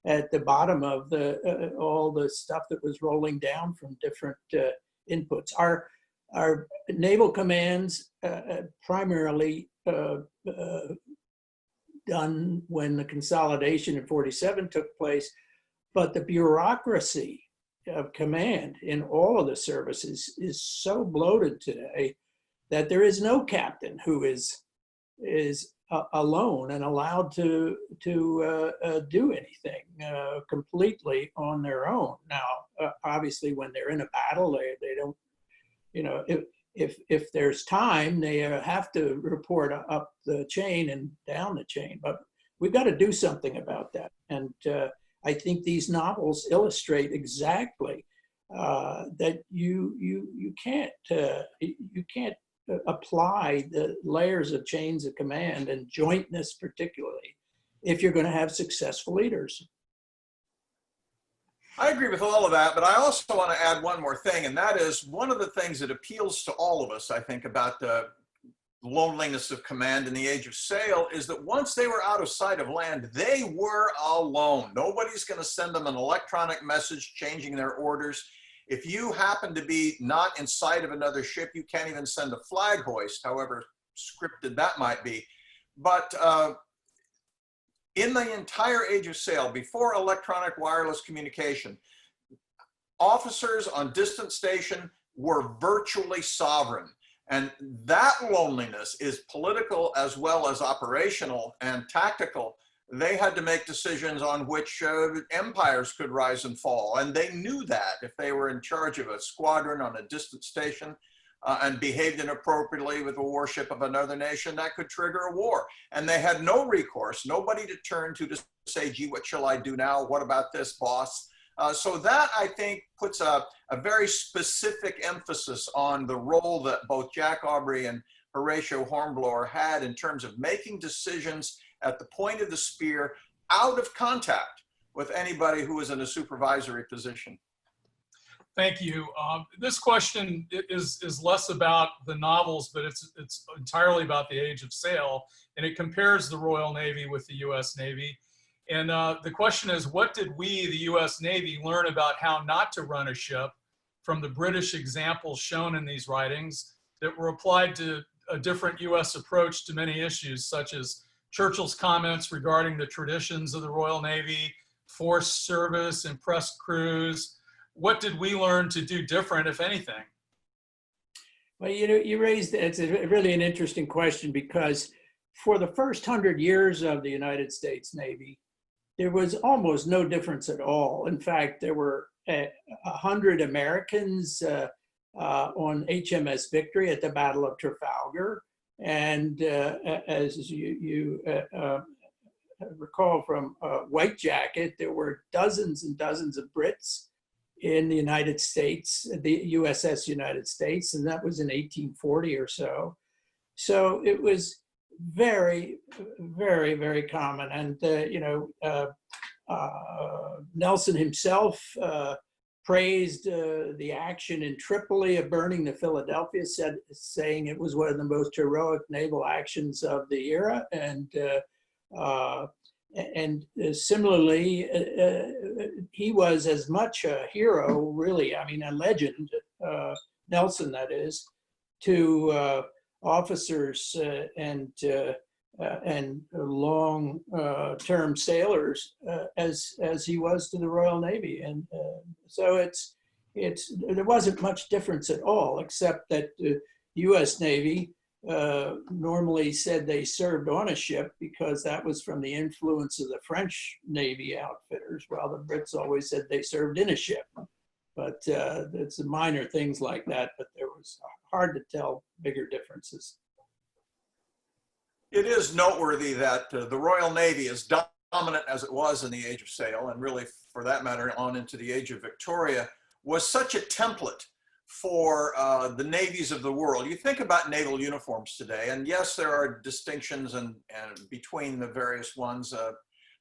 at the bottom of the all the stuff that was rolling down from different inputs. Our naval commands primarily done when the consolidation in 47 took place, but the bureaucracy of command in all of the services is so bloated today that there is no captain who is alone and allowed to do anything completely on their own. Now, obviously, when they're in a battle, they don't, you know, if there's time, they have to report up the chain and down the chain. But we've got to do something about that. And I think these novels illustrate exactly that you can't apply the layers of chains of command and jointness particularly if you're going to have successful leaders. I agree with all of that, but I also want to add one more thing, and that is one of the things that appeals to all of us, I think, about the loneliness of command in the age of sail is that once they were out of sight of land, they were alone. Nobody's going to send them an electronic message changing their orders. If you happen to be not in sight of another ship, you can't even send a flag hoist, however scripted that might be. But in the entire age of sail, before electronic wireless communication, officers on distant station were virtually sovereign. And that loneliness is political as well as operational and tactical. They had to make decisions on which empires could rise and fall. And they knew that if they were in charge of a squadron on a distant station and behaved inappropriately with a warship of another nation, that could trigger a war. And they had no recourse, nobody to turn to say, gee, what shall I do now? What about this, boss? So that, I think, puts a very specific emphasis on the role that both Jack Aubrey and Horatio Hornblower had in terms of making decisions at the point of the spear, out of contact with anybody who was in a supervisory position. Thank you. This question is less about the novels, but it's entirely about the age of sail, and it compares the Royal Navy with the U.S. Navy. And the question is, what did we, the U.S. Navy, learn about how not to run a ship from the British examples shown in these writings that were applied to a different U.S. approach to many issues, such as Churchill's comments regarding the traditions of the Royal Navy, forced service, impressed crews? What did we learn to do different, if anything? Well, you know, you raised, it's really an interesting question, because for the first 100 years of the United States Navy, there was almost no difference at all. In fact, there were 100 Americans on HMS Victory at the Battle of Trafalgar. And as you recall from White Jacket, there were dozens and dozens of Brits in the United States, the USS United States, and that was in 1840 or so. So it was very, very, very common. And, you know, Nelson himself praised the action in Tripoli of burning the Philadelphia, saying it was one of the most heroic naval actions of the era. And similarly, he was as much a hero, really, I mean, a legend, Nelson, that is, to officers and long-term sailors as he was to the Royal Navy. And so there wasn't much difference at all, except that the U.S. Navy normally said they served on a ship because that was from the influence of the French Navy outfitters, while the Brits always said they served in a ship. But it's minor things like that, but there was hard to tell bigger differences. It is noteworthy that the Royal Navy, as dominant as it was in the Age of Sail, and really for that matter on into the Age of Victoria, was such a template for the navies of the world. You think about naval uniforms today, and yes, there are distinctions and between the various ones,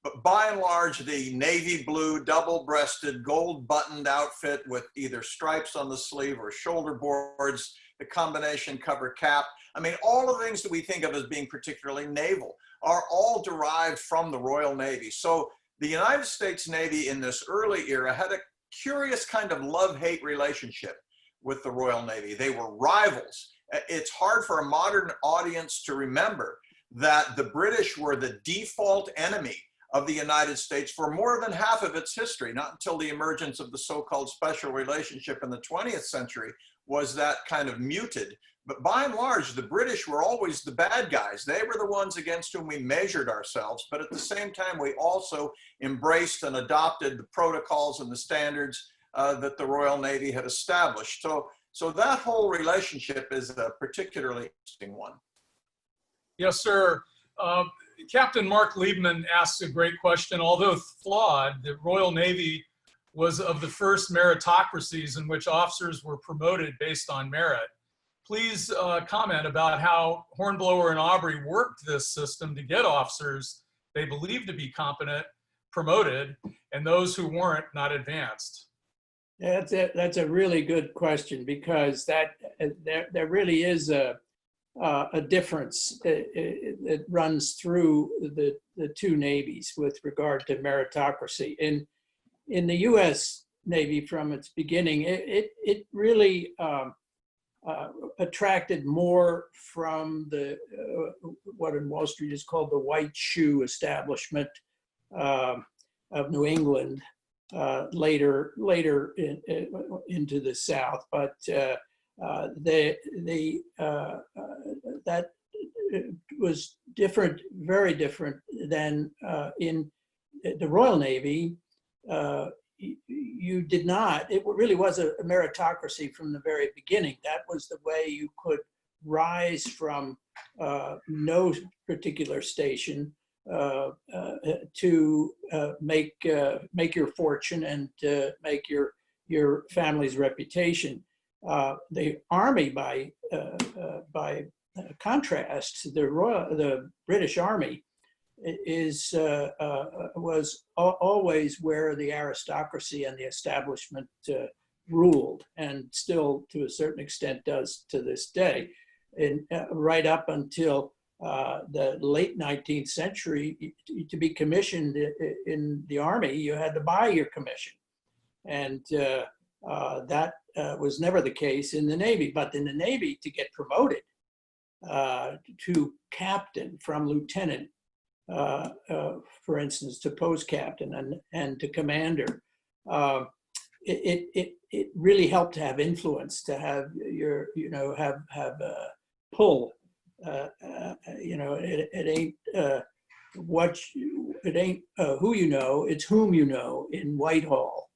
but by and large, the navy blue, double-breasted, gold-buttoned outfit with either stripes on the sleeve or shoulder boards, the combination cover cap. I mean, all the things that we think of as being particularly naval are all derived from the Royal Navy. So the United States Navy in this early era had a curious kind of love-hate relationship with the Royal Navy. They were rivals. It's hard for a modern audience to remember that the British were the default enemy of the United States for more than half of its history. Not until the emergence of the so-called special relationship in the 20th century was that kind of muted. But by and large, the British were always the bad guys. They were the ones against whom we measured ourselves. But at the same time, we also embraced and adopted the protocols and the standards that the Royal Navy had established. So that whole relationship is a particularly interesting one. Yes, sir. Captain Mark Liebman asks a great question. Although flawed, the Royal Navy was of the first meritocracies in which officers were promoted based on merit. Please comment about how Hornblower and Aubrey worked this system to get officers they believed to be competent promoted and those who weren't not advanced. That's a really good question, because there really is a difference that runs through the two navies with regard to meritocracy. In the U.S. Navy, from its beginning, it really attracted more from the what in Wall Street is called the white shoe establishment of New England, later into the South, but that was different, very different than in the Royal Navy. You did not, it really was a meritocracy from the very beginning. That was the way you could rise from no particular station to make your fortune and make your family's reputation. The Army, by contrast, the British Army was always where the aristocracy and the establishment ruled, and still to a certain extent does to this day. And right up until the late 19th century, to be commissioned in the Army, you had to buy your commission. And that was never the case in the Navy. But in the Navy, to get promoted to captain from lieutenant, for instance, to post captain and to commander, it really helped to have influence, to have your, have pull. It ain't it ain't who you know, it's whom you know in Whitehall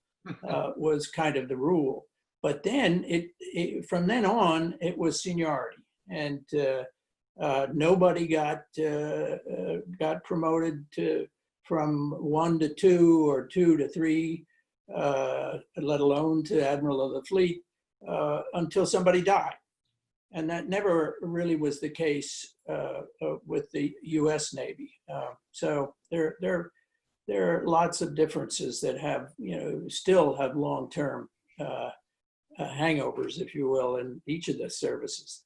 was kind of the rule. But then from then on, it was seniority, and nobody got promoted from 1 to 2 or 2 to 3, let alone to Admiral of the Fleet, until somebody died. And that never really was the case with the U.S. Navy. So there are lots of differences that have, still have long-term hangovers, if you will, in each of the services.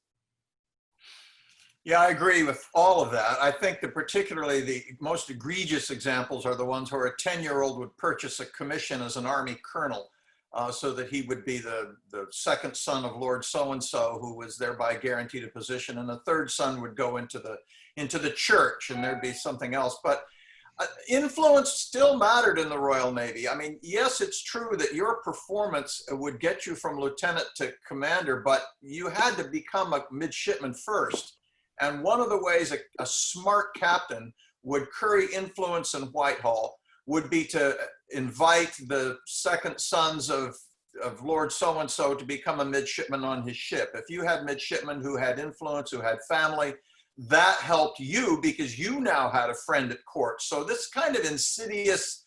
Yeah, I agree with all of that. I think that particularly the most egregious examples are the ones where a 10-year-old would purchase a commission as an Army colonel, so that he would be the second son of Lord so-and-so, who was thereby guaranteed a position, and the third son would go into the church, and there'd be something else. But influence still mattered in the Royal Navy. I mean, yes, it's true that your performance would get you from lieutenant to commander, but you had to become a midshipman first. And one of the ways a smart captain would curry influence in Whitehall would be to invite the second sons of Lord so-and-so to become a midshipman on his ship. If you had midshipmen who had influence, who had family, that helped you because you now had a friend at court. So this kind of insidious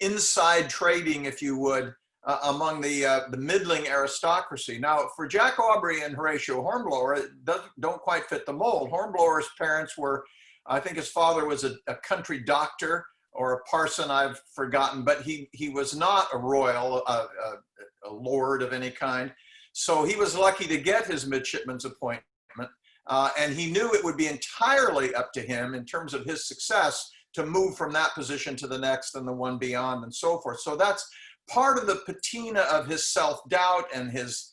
inside trading, if you would, among the middling aristocracy. Now, for Jack Aubrey and Horatio Hornblower, it don't quite fit the mold. Hornblower's parents were, I think his father was a country doctor or a parson, I've forgotten, but he was not a royal, a lord of any kind. So he was lucky to get his midshipman's appointment. And he knew it would be entirely up to him in terms of his success to move from that position to the next and the one beyond and so forth. So that's part of the patina of his self-doubt and his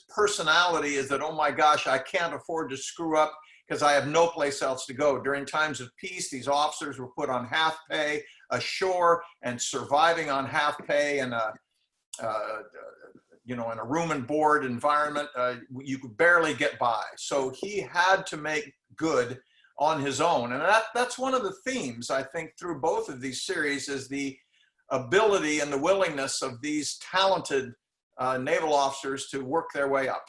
personality, is that, oh my gosh, I can't afford to screw up because I have no place else to go. During times of peace, these officers were put on half pay ashore, and surviving on half pay in a in a room and board environment, you could barely get by. So he had to make good on his own. And that's one of the themes, I think, through both of these series, is the ability and the willingness of these talented naval officers to work their way up.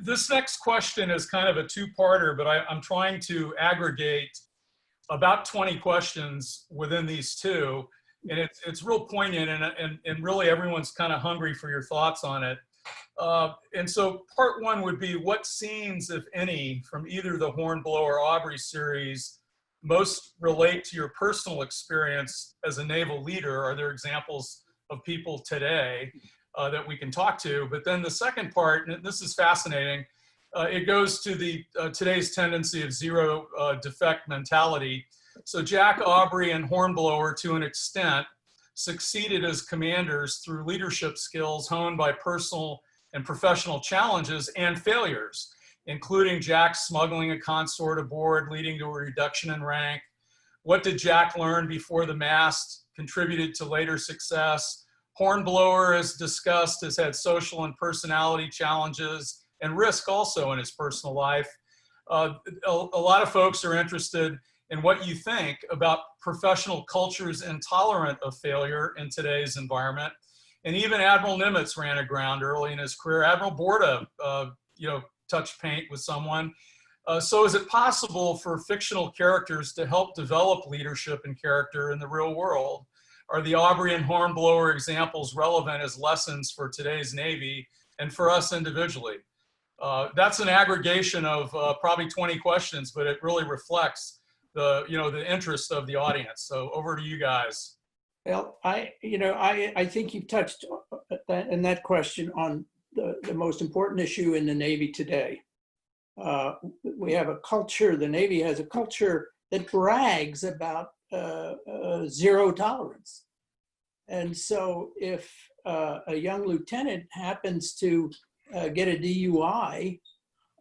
This next question is kind of a two-parter, but I'm trying to aggregate about 20 questions within these two. And it's real poignant, and really everyone's kind of hungry for your thoughts on it. And so part one would be, what scenes, if any, from either the Hornblower or Aubrey series most relate to your personal experience as a naval leader? Are there examples of people today that we can talk to? But then the second part, and this is fascinating, it goes to the today's tendency of zero defect mentality. So Jack Aubrey and Hornblower, to an extent, succeeded as commanders through leadership skills honed by personal and professional challenges and failures, including Jack smuggling a consort aboard, leading to a reduction in rank. What did Jack learn before the mast contributed to later success? Hornblower, as discussed, has had social and personality challenges and risk also in his personal life. A lot of folks are interested in what you think about professional cultures intolerant of failure in today's environment. And even Admiral Nimitz ran aground early in his career. Admiral Borda, touched paint with someone. So is it possible for fictional characters to help develop leadership and character in the real world? Are the Aubrey and Hornblower examples relevant as lessons for today's Navy and for us individually? That's an aggregation of probably 20 questions, but it really reflects the interest of the audience. So over to you guys. Well, I think you've touched in that question on the most important issue in the Navy today. We have a culture, the Navy has a culture that brags about zero tolerance. And so if a young lieutenant happens to get a DUI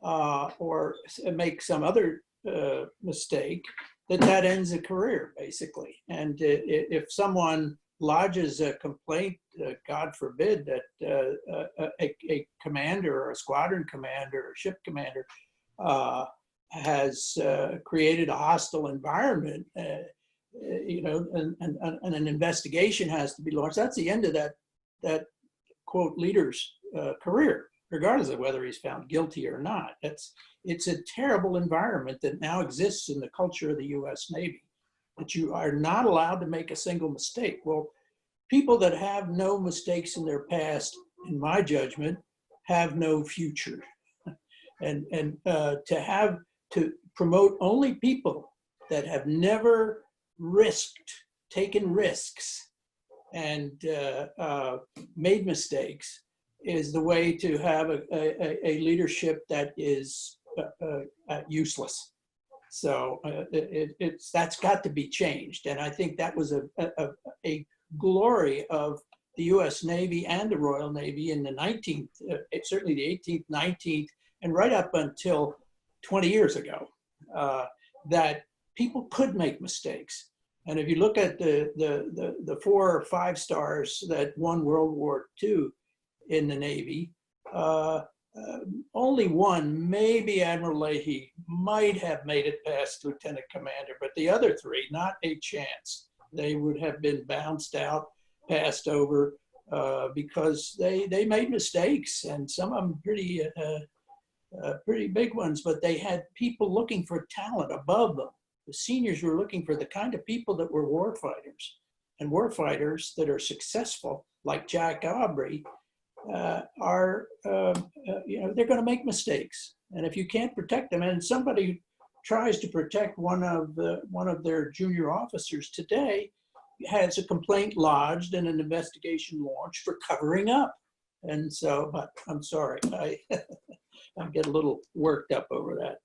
or make some other mistake, that ends a career, basically. And if someone lodges a complaint, God forbid, that a commander or a squadron commander or ship commander has created a hostile environment, and an investigation has to be launched, that's the end of that quote leader's career, regardless of whether he's found guilty or not. It's a terrible environment that now exists in the culture of the U.S. Navy, that you are not allowed to make a single mistake. Well, people that have no mistakes in their past, in my judgment, have no future. And to promote only people that have never taken risks and made mistakes is the way to have a leadership that is useless. So that's got to be changed. And I think that was a glory of the US Navy and the Royal Navy in the 19th, certainly the 18th, 19th, and right up until 20 years ago, that people could make mistakes. And if you look at the 4 or 5 stars that won World War II in the Navy, only one, maybe Admiral Leahy, might have made it past lieutenant commander, but the other 3, not a chance. They would have been bounced out, passed over, because they made mistakes, and some of them pretty big ones, but they had people looking for talent above them. The seniors were looking for the kind of people that were warfighters, and warfighters that are successful, like Jack Aubrey, they're going to make mistakes. And if you can't protect them, and somebody tries to protect one of their junior officers today, has a complaint lodged and an investigation launched for covering up. And so, but I'm sorry, I get a little worked up over that.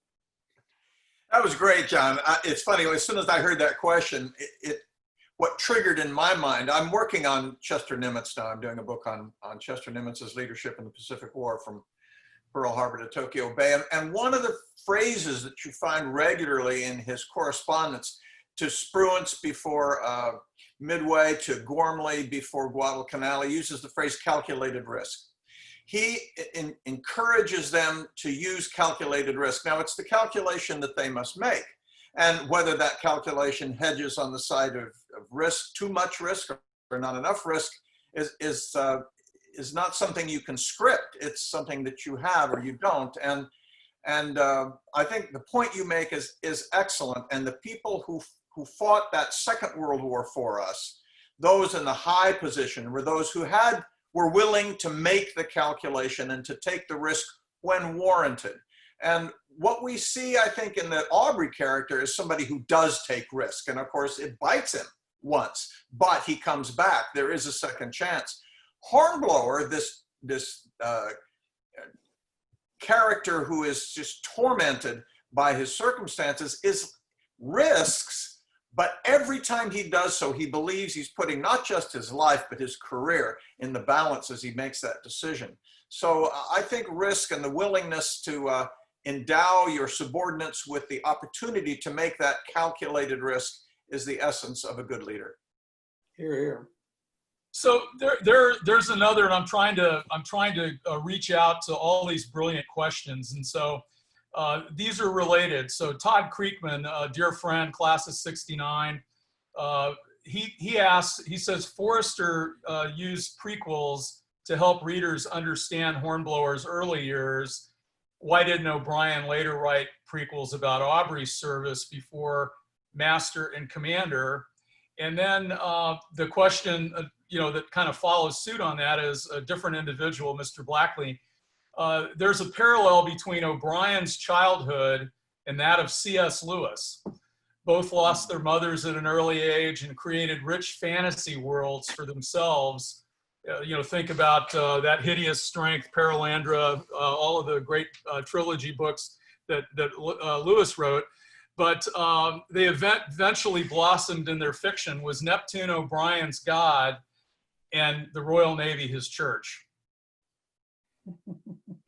That was great, John. It's funny, as soon as I heard that question, what triggered in my mind, I'm working on Chester Nimitz now. I'm doing a book on Chester Nimitz's leadership in the Pacific War from Pearl Harbor to Tokyo Bay. And one of the phrases that you find regularly in his correspondence, to Spruance before Midway, to Gormley before Guadalcanal, he uses the phrase calculated risk. He encourages them to use calculated risk. Now, it's the calculation that they must make. And whether that calculation hedges on the side of risk, too much risk or not enough risk, is not something you can script. It's something that you have or you don't. And I think the point you make is excellent. And the people who fought that Second World War for us, those in the high position, were those who were willing to make the calculation and to take the risk when warranted. And what we see, I think, in the Aubrey character is somebody who does take risk. And of course, it bites him once, but he comes back. There is a second chance. Hornblower, this character who is just tormented by his circumstances, risks, but every time he does so, he believes he's putting not just his life, but his career in the balance as he makes that decision. So I think risk and the willingness to endow your subordinates with the opportunity to make that calculated risk is the essence of a good leader. Hear, hear. So there's another, and I'm trying to reach out to all these brilliant questions, and so these are related. So Todd Creekman, a dear friend, class of '69, he asks, he says Forrester used prequels to help readers understand Hornblower's early years. Why didn't O'Brien later write prequels about Aubrey's service before Master and Commander? And then the question, that kind of follows suit on that is a different individual, Mr. Blackley. There's a parallel between O'Brien's childhood and that of C.S. Lewis. Both lost their mothers at an early age and created rich fantasy worlds for themselves. Think about That Hideous Strength, Perelandra, all of the great trilogy books that Lewis wrote. But they eventually blossomed in their fiction. Was Neptune O'Brien's God and the Royal Navy his church?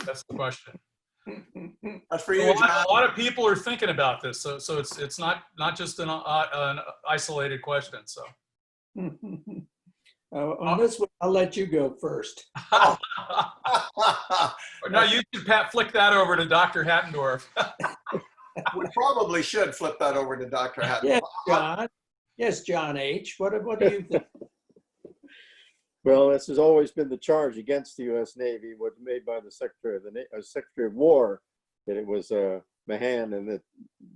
That's the question. That's for you, John. A lot of people are thinking about this, so it's not just an isolated question. So on this one, I'll let you go first. No, you should flick that over to Dr. Hattendorf. We probably should flip that over to Dr. Hattendorf. Yes, John. Yes, John H. What do you think? Well, this has always been the charge against the U.S. Navy, was made by the Secretary of War, that it was Mahan and that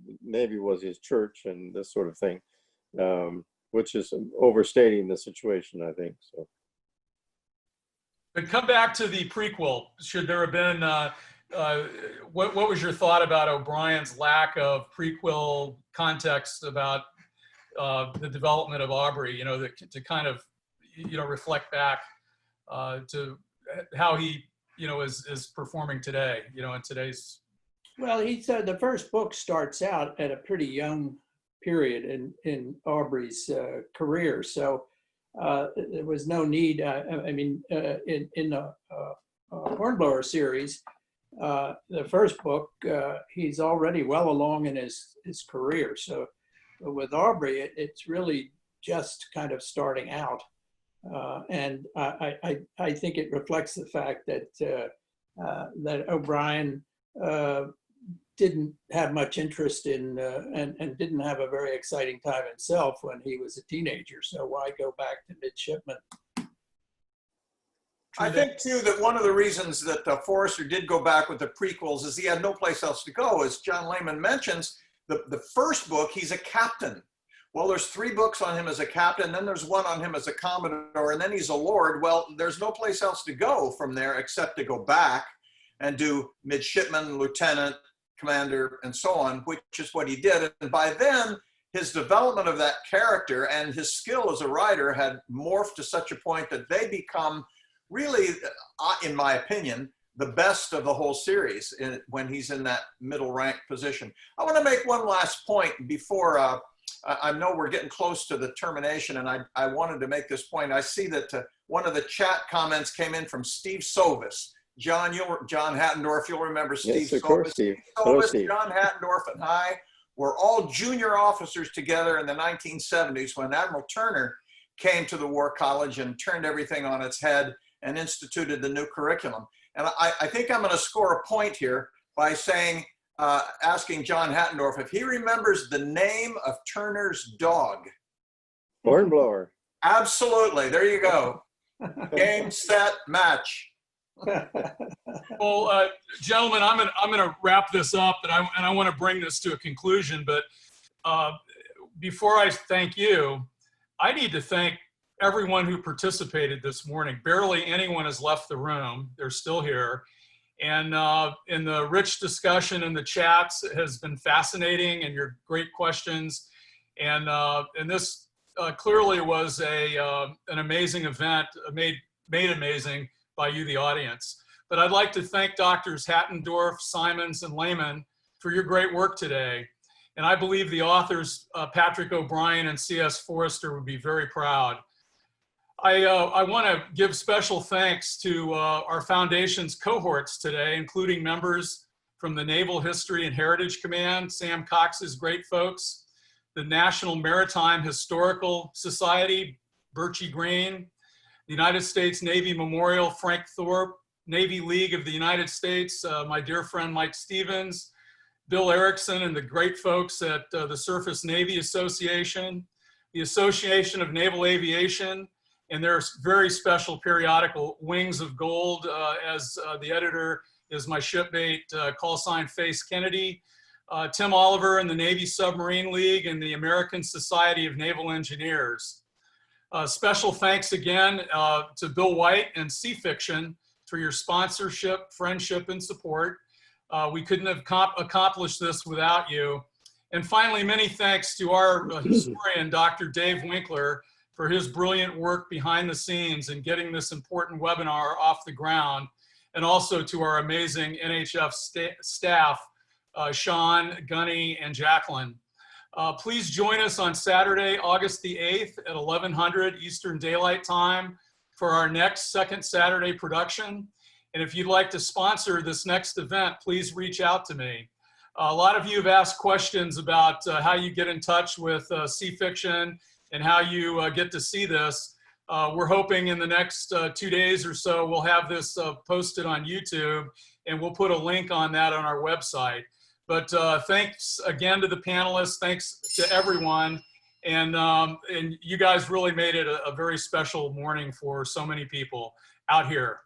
the Navy was his church and this sort of thing, which is overstating the situation, I think. So. But come back to the prequel. Should there have been, what was your thought about O'Brien's lack of prequel context about the development of Aubrey, to kind of, reflect back to how he, is performing today, in today's. Well, he said the first book starts out at a pretty young period in Aubrey's career. So there was no need, in the Hornblower series, the first book, he's already well along in his career. So with Aubrey, it's really just kind of starting out. And I think it reflects the fact that O'Brien didn't have much interest in and didn't have a very exciting time himself when he was a teenager. So why go back to midshipman? I think too that one of the reasons that Forrester did go back with the prequels is he had no place else to go. As John Lehman mentions, the first book, he's a captain. Well, there's 3 books on him as a captain, then there's 1 on him as a commodore, and then he's a lord. Well, there's no place else to go from there except to go back and do midshipman, lieutenant, commander, and so on, which is what he did. And by then, his development of that character and his skill as a writer had morphed to such a point that they become really, in my opinion, the best of the whole series when he's in that middle rank position. I want to make one last point before I know we're getting close to the termination, and I wanted to make this point. I see that one of the chat comments came in from Steve Sovis. John Hattendorf, you'll remember Steve Yes, of course, Sovis. Steve. Hello, Sovis, Steve. John Hattendorf, and I were all junior officers together in the 1970s when Admiral Turner came to the War College and turned everything on its head and instituted the new curriculum. And I think I'm going to score a point here by saying, asking John Hattendorf if he remembers the name of Turner's dog. Hornblower. Absolutely. There you go. Game, set, match. Well, gentlemen, I'm gonna wrap this up, and I want to bring this to a conclusion. But before I thank you, I need to thank everyone who participated this morning. Barely anyone has left the room. They're still here. And in the rich discussion in the chats has been fascinating, and your great questions. And this clearly was an amazing event, made amazing by you, the audience. But I'd like to thank Doctors Hattendorf, Symonds, and Lehman for your great work today. And I believe the authors, Patrick O'Brien and C.S. Forrester, would be very proud. I want to give special thanks to our foundation's cohorts today, including members from the Naval History and Heritage Command, Sam Cox's great folks, the National Maritime Historical Society, Birchie Green, the United States Navy Memorial, Frank Thorpe, Navy League of the United States, my dear friend Mike Stevens, Bill Erickson, and the great folks at the Surface Navy Association, the Association of Naval Aviation, and their very special periodical, Wings of Gold, as the editor is my shipmate, call sign Face Kennedy, Tim Oliver and the Navy Submarine League, and the American Society of Naval Engineers. Special thanks again to Bill White and Sea Fiction for your sponsorship, friendship, and support. We couldn't have accomplished this without you. And finally, many thanks to our historian, Dr. Dave Winkler, for his brilliant work behind the scenes in getting this important webinar off the ground, and also to our amazing NHF staff, Sean, Gunny, and Jacqueline. Please join us on Saturday, August the 8th at 1100 Eastern Daylight Time for our next second Saturday production. And if you'd like to sponsor this next event, please reach out to me. A lot of you have asked questions about how you get in touch with Sea Fiction and how you get to see this. We're hoping in the next 2 days or so, we'll have this posted on YouTube, and we'll put a link on that on our website. But thanks again to the panelists, thanks to everyone. And you guys really made it a very special morning for so many people out here.